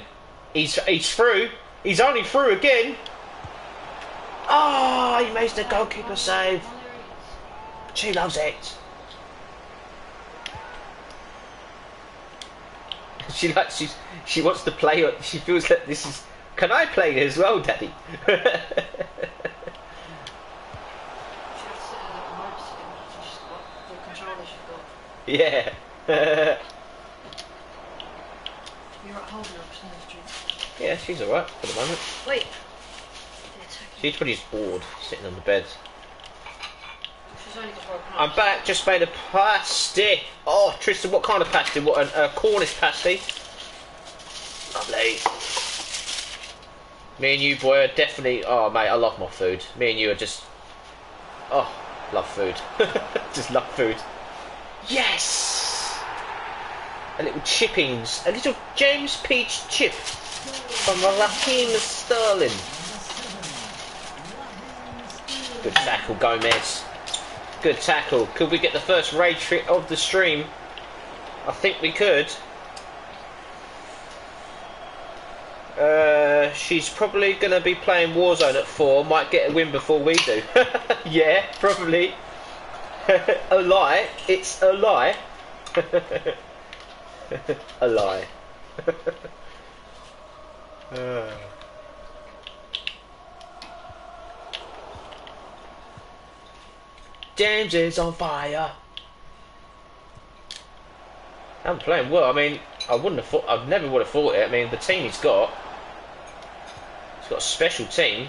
He's through. He's only through again. Oh, he makes the goalkeeper save. She loves it. She wants to play it. She feels like this is. Can I play it as well, Daddy? Yeah. Yeah, she's alright for the moment. Wait. She's pretty bored sitting on the bed. I'm back, just made a pasty. Oh, Tristan, what kind of pasty? What, a Cornish pasty? Lovely. Me and you, boy, are definitely... Oh, mate, I love my food. Me and you are just... Oh, love food. Just love food. Yes! A little chippings. A little James Peach chip from Raheem Sterling. Good tackle, Gomez. Good tackle. Could we get the first raid trick of the stream? I think we could. she's probably going to be playing Warzone at 4, might get a win before we do. Yeah, probably. A lie. It's a lie. A lie. James is on fire. I'm playing well. I mean, I never would have thought it. I mean, the team he's got a special team.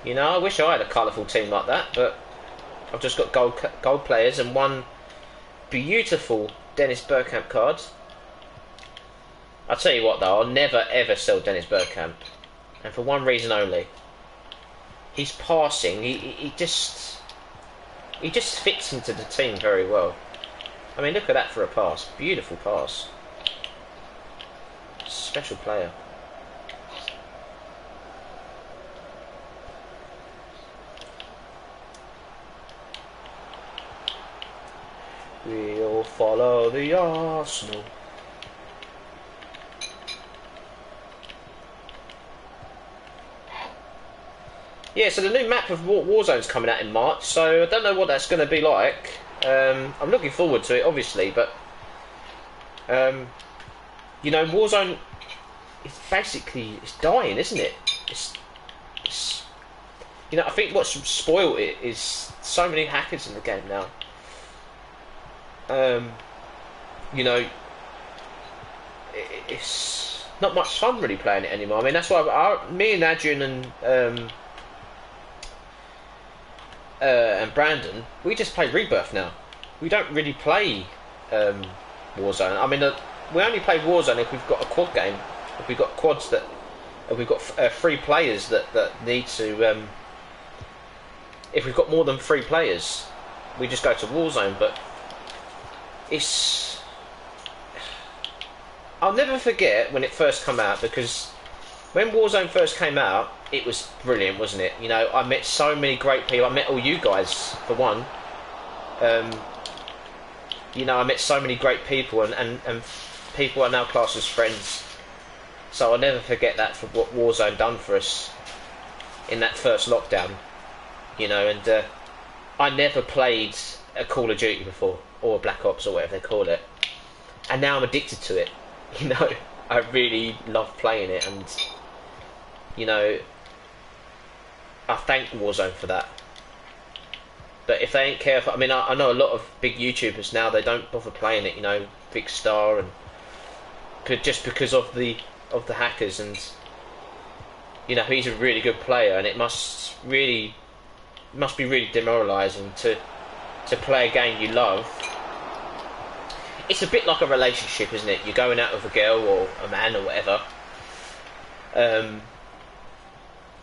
You know, I wish I had a colourful team like that, but I've just got gold players and one beautiful Dennis Bergkamp card. I'll tell you what though, I'll never ever sell Dennis Bergkamp, and for one reason only. He's passing. He just fits into the team very well. I mean, look at that for a pass. Beautiful pass. Special player. We'll follow the Arsenal. Yeah, so the new map of Warzone's coming out in March, so I don't know what that's going to be like. I'm looking forward to it, obviously, but you know, Warzone is basically dying, isn't it? It's you know, I think what's spoiled it is so many hackers in the game now. You know, it's not much fun really playing it anymore. I mean, that's why me and Adrian and Brandon, we just play Rebirth now. We don't really play Warzone. I mean, we only play Warzone if we've got a quad game. If we've got quads if we've got 3 players that need to. If we've got more than 3 players, we just go to Warzone. But I'll never forget when it first came out, because when Warzone first came out, it was brilliant, wasn't it? You know, I met so many great people. I met all you guys, for one. You know, I met so many great people, and people are now classed as friends. So I'll never forget that, for what Warzone done for us in that first lockdown. You know, and I never played a Call of Duty before, or a Black Ops, or whatever they call it. And now I'm addicted to it. You know, I really love playing it, and you know, I thank Warzone for that. But if they ain't careful, I mean, I know a lot of big YouTubers now, they don't bother playing it. You know, Big Star, and just because of the hackers, and you know, he's a really good player, and it must be really demoralising to play a game you love. It's a bit like a relationship, isn't it? You're going out with a girl or a man or whatever,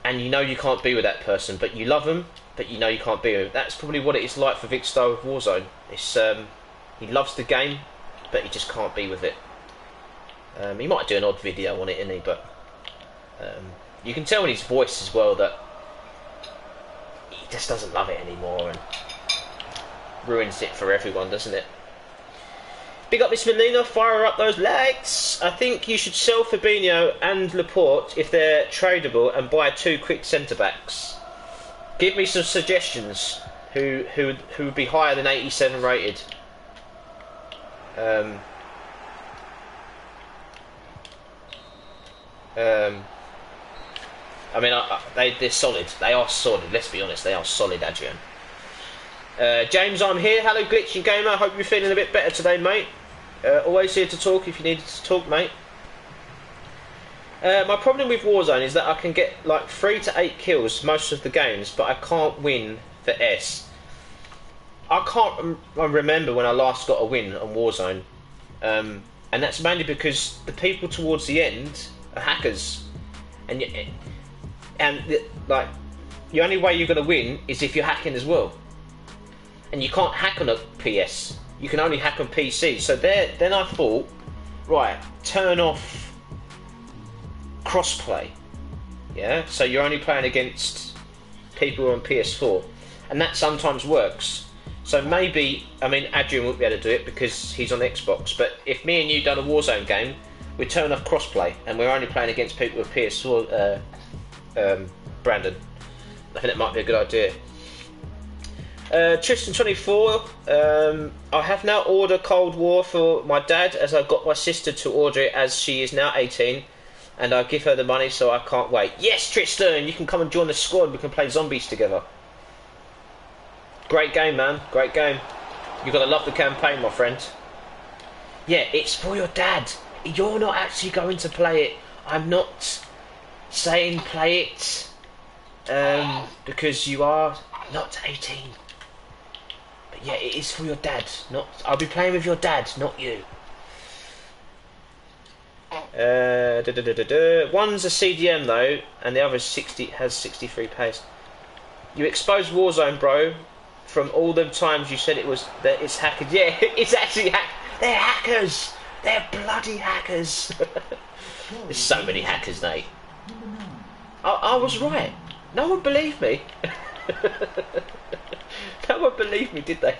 and you know you can't be with that person, but you love them, but you know you can't be with them. That's probably what it is like for Vicstar with Warzone. It's he loves the game, but he just can't be with it. He might do an odd video on it, isn't he? But you can tell in his voice as well that he just doesn't love it anymore, and ruins it for everyone, doesn't it? Big up Miss Melina, fire up those likes. I think you should sell Fabinho and Laporte if they're tradable, and buy 2 quick centre backs. Give me some suggestions who would be higher than 87 rated. I mean, they're solid. They are solid. Let's be honest, they are solid, Adrian. James, I'm here. Hello, Glitching Gamer. Hope you're feeling a bit better today, mate. Always here to talk if you needed to talk, mate. My problem with Warzone is that I can get like 3 to 8 kills most of the games, but I can't win for S. I can't remember when I last got a win on Warzone, and that's mainly because the people towards the end are hackers, and like the only way you're going to win is if you're hacking as well. And you can't hack on a PS. You can only hack on PC. So then I thought, right, turn off crossplay. Yeah, so you're only playing against people on PS4, and that sometimes works. So maybe, I mean, Adrian won't be able to do it because he's on Xbox. But if me and you done a Warzone game, we turn off crossplay, and we're only playing against people with PS4. Brandon, I think that might be a good idea. Tristan24, I have now ordered Cold War for my dad, as I got my sister to order it, as she is now 18, and I give her the money, so I can't wait. Yes, Tristan, you can come and join the squad. We can play zombies together. Great game, man. Great game. You've got to love the campaign, my friend. Yeah, it's for your dad. You're not actually going to play it. I'm not saying play it because you are not 18. But yeah, it is for your dad. Not. I'll be playing with your dad, not you. One's a CDM though, and the other has 63 pace. You exposed Warzone, bro. From all the times you said that it's hackers. Yeah, it's actually they're hackers. They're bloody hackers. There's so many hackers, Nate. I was right. No one believed me. No one believed me, did they?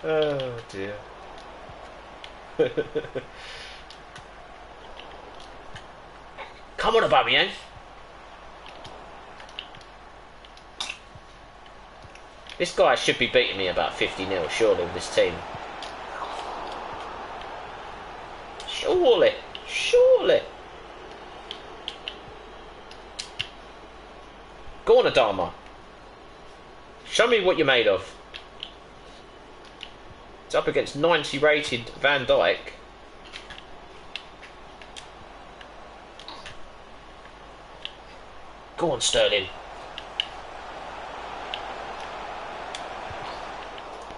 Oh dear. Come on, Aubameyang. This guy should be beating me about 50-0, surely, with this team. Surely. Surely. Go on, Adama. Show me what you're made of. It's up against 90 rated Van Dijk. Go on, Sterling.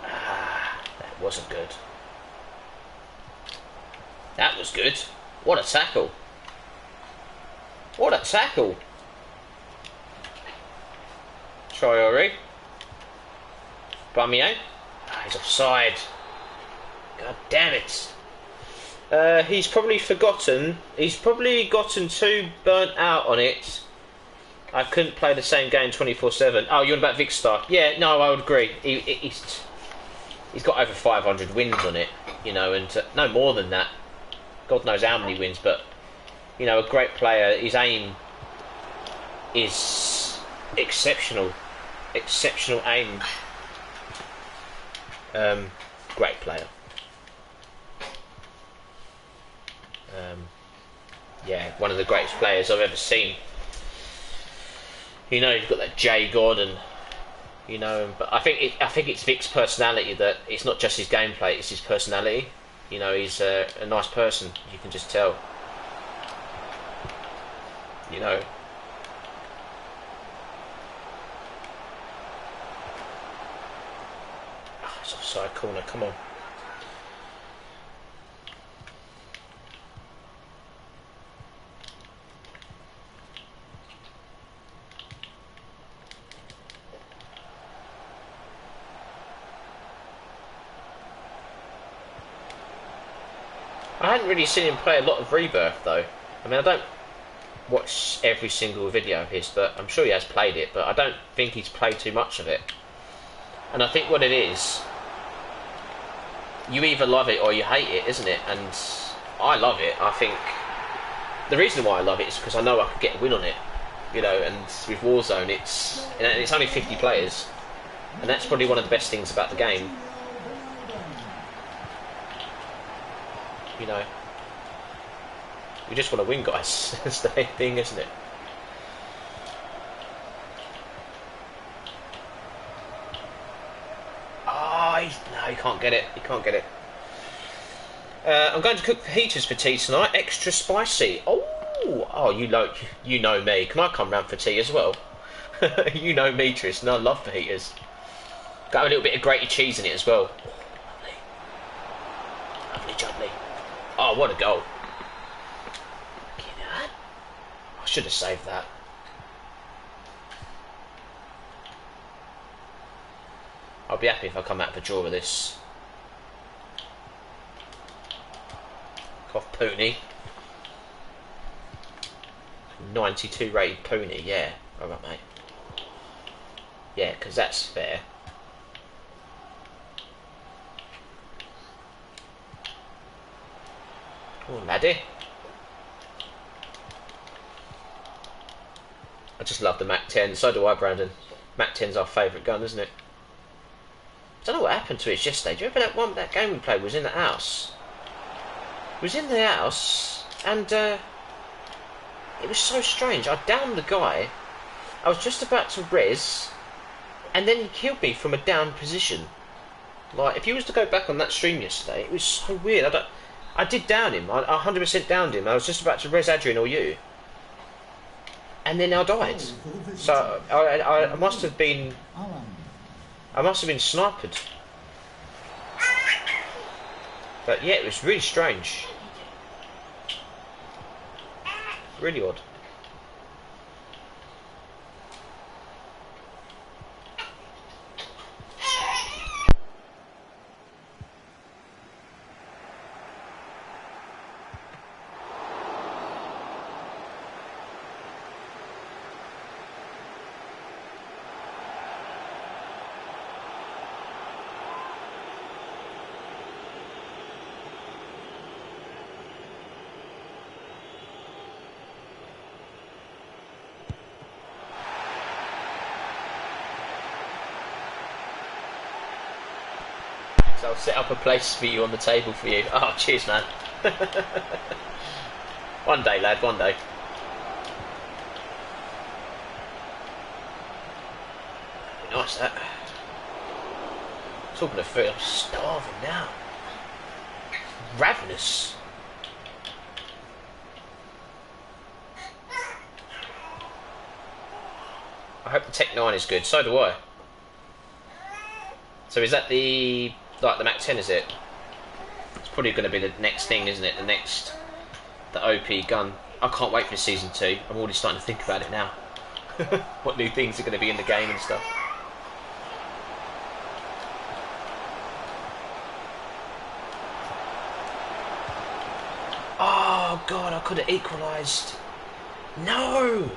That wasn't good. That was good. What a tackle. What a tackle. Traore. Aubameyang. He's offside. God damn it. He's probably forgotten. He's probably gotten too burnt out on it. I couldn't play the same game 24/7. Oh, you're on about Vicstar? Yeah, no, I would agree. He's got over 500 wins on it, you know, and no more than that. God knows how many wins, but you know, a great player. His aim is exceptional. Exceptional aim. Great player. Yeah, one of the greatest players I've ever seen. You know, you've got that J God, and you know, but I think it's Vic's personality, that it's not just his gameplay; it's his personality. You know, he's a nice person. You can just tell. You know. Oh, it's offside corner. Come on. I hadn't really seen him play a lot of Rebirth though. I mean, I don't watch every single video of his, but I'm sure he has played it, but I don't think he's played too much of it. And I think what it is, you either love it or you hate it, isn't it? And I love it. I think the reason why I love it is because I know I could get a win on it, you know, and with Warzone it's only 50 players, and that's probably one of the best things about the game. You know, we just want to win, guys. That's the thing, isn't it? Oh, no, he can't get it. He can't get it. I'm going to cook fajitas for tea tonight. Extra spicy. Oh, you know me. Can I come round for tea as well? You know me, Tristan. I love fajitas. Got a little bit of grated cheese in it as well. Oh, lovely, jubbly. Oh, what a goal. I should have saved that. I'll be happy if I come out of a draw with this. Off Pony. 92 rated Pony, yeah. Alright, mate. Yeah, because that's fair. Oh, laddie. I just love the Mac 10. So do I, Brandon. Mac 10's our favourite gun, isn't it? I don't know what happened to it yesterday. Do you remember that game we played was in the house? It was in the house, and it was so strange. I downed the guy. I was just about to res, and then he killed me from a down position. Like, if you was to go back on that stream yesterday, it was so weird. I did down him. I 100% downed him. I was just about to res Adrian or you, and then I died. So I must have been. I must have been sniped. But yeah, it was really strange. Really odd. So I'll set up a place for you on the table for you. Oh, cheers, man. One day, lad, one day. That'd be nice, that. Talking of food, I'm starving now. Ravenous. I hope the Tech 9 is good. So do I. So is that the... like the Mac 10, is it? It's probably going to be the next thing, isn't it? The OP gun. I can't wait for season 2. I'm already starting to think about it now. What new things are going to be in the game and stuff. Oh god, I could have equalised. No!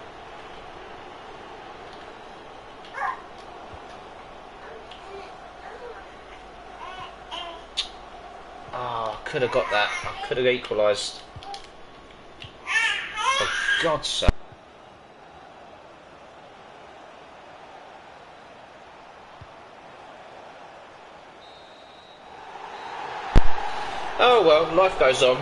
Oh, I could have got that. I could have equalised. For God's sake. Oh well, life goes on.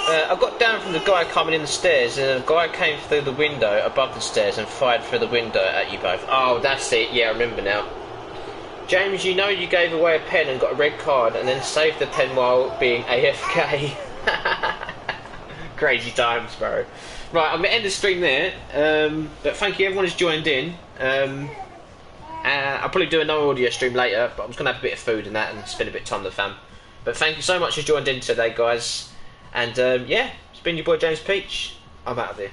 I got down from the guy coming in the stairs, and a guy came through the window above the stairs and fired through the window at you both. Oh, that's it. Yeah, I remember now. James, you know you gave away a pen and got a red card and then saved the pen while being AFK. Crazy times, bro. Right, I'm going to end the stream there. But thank you everyone who's joined in. I'll probably do another audio stream later, but I'm just going to have a bit of food and that and spend a bit of time with the fam. But thank you so much for joining in today, guys. And yeah, it's been your boy James Peach. I'm out of here.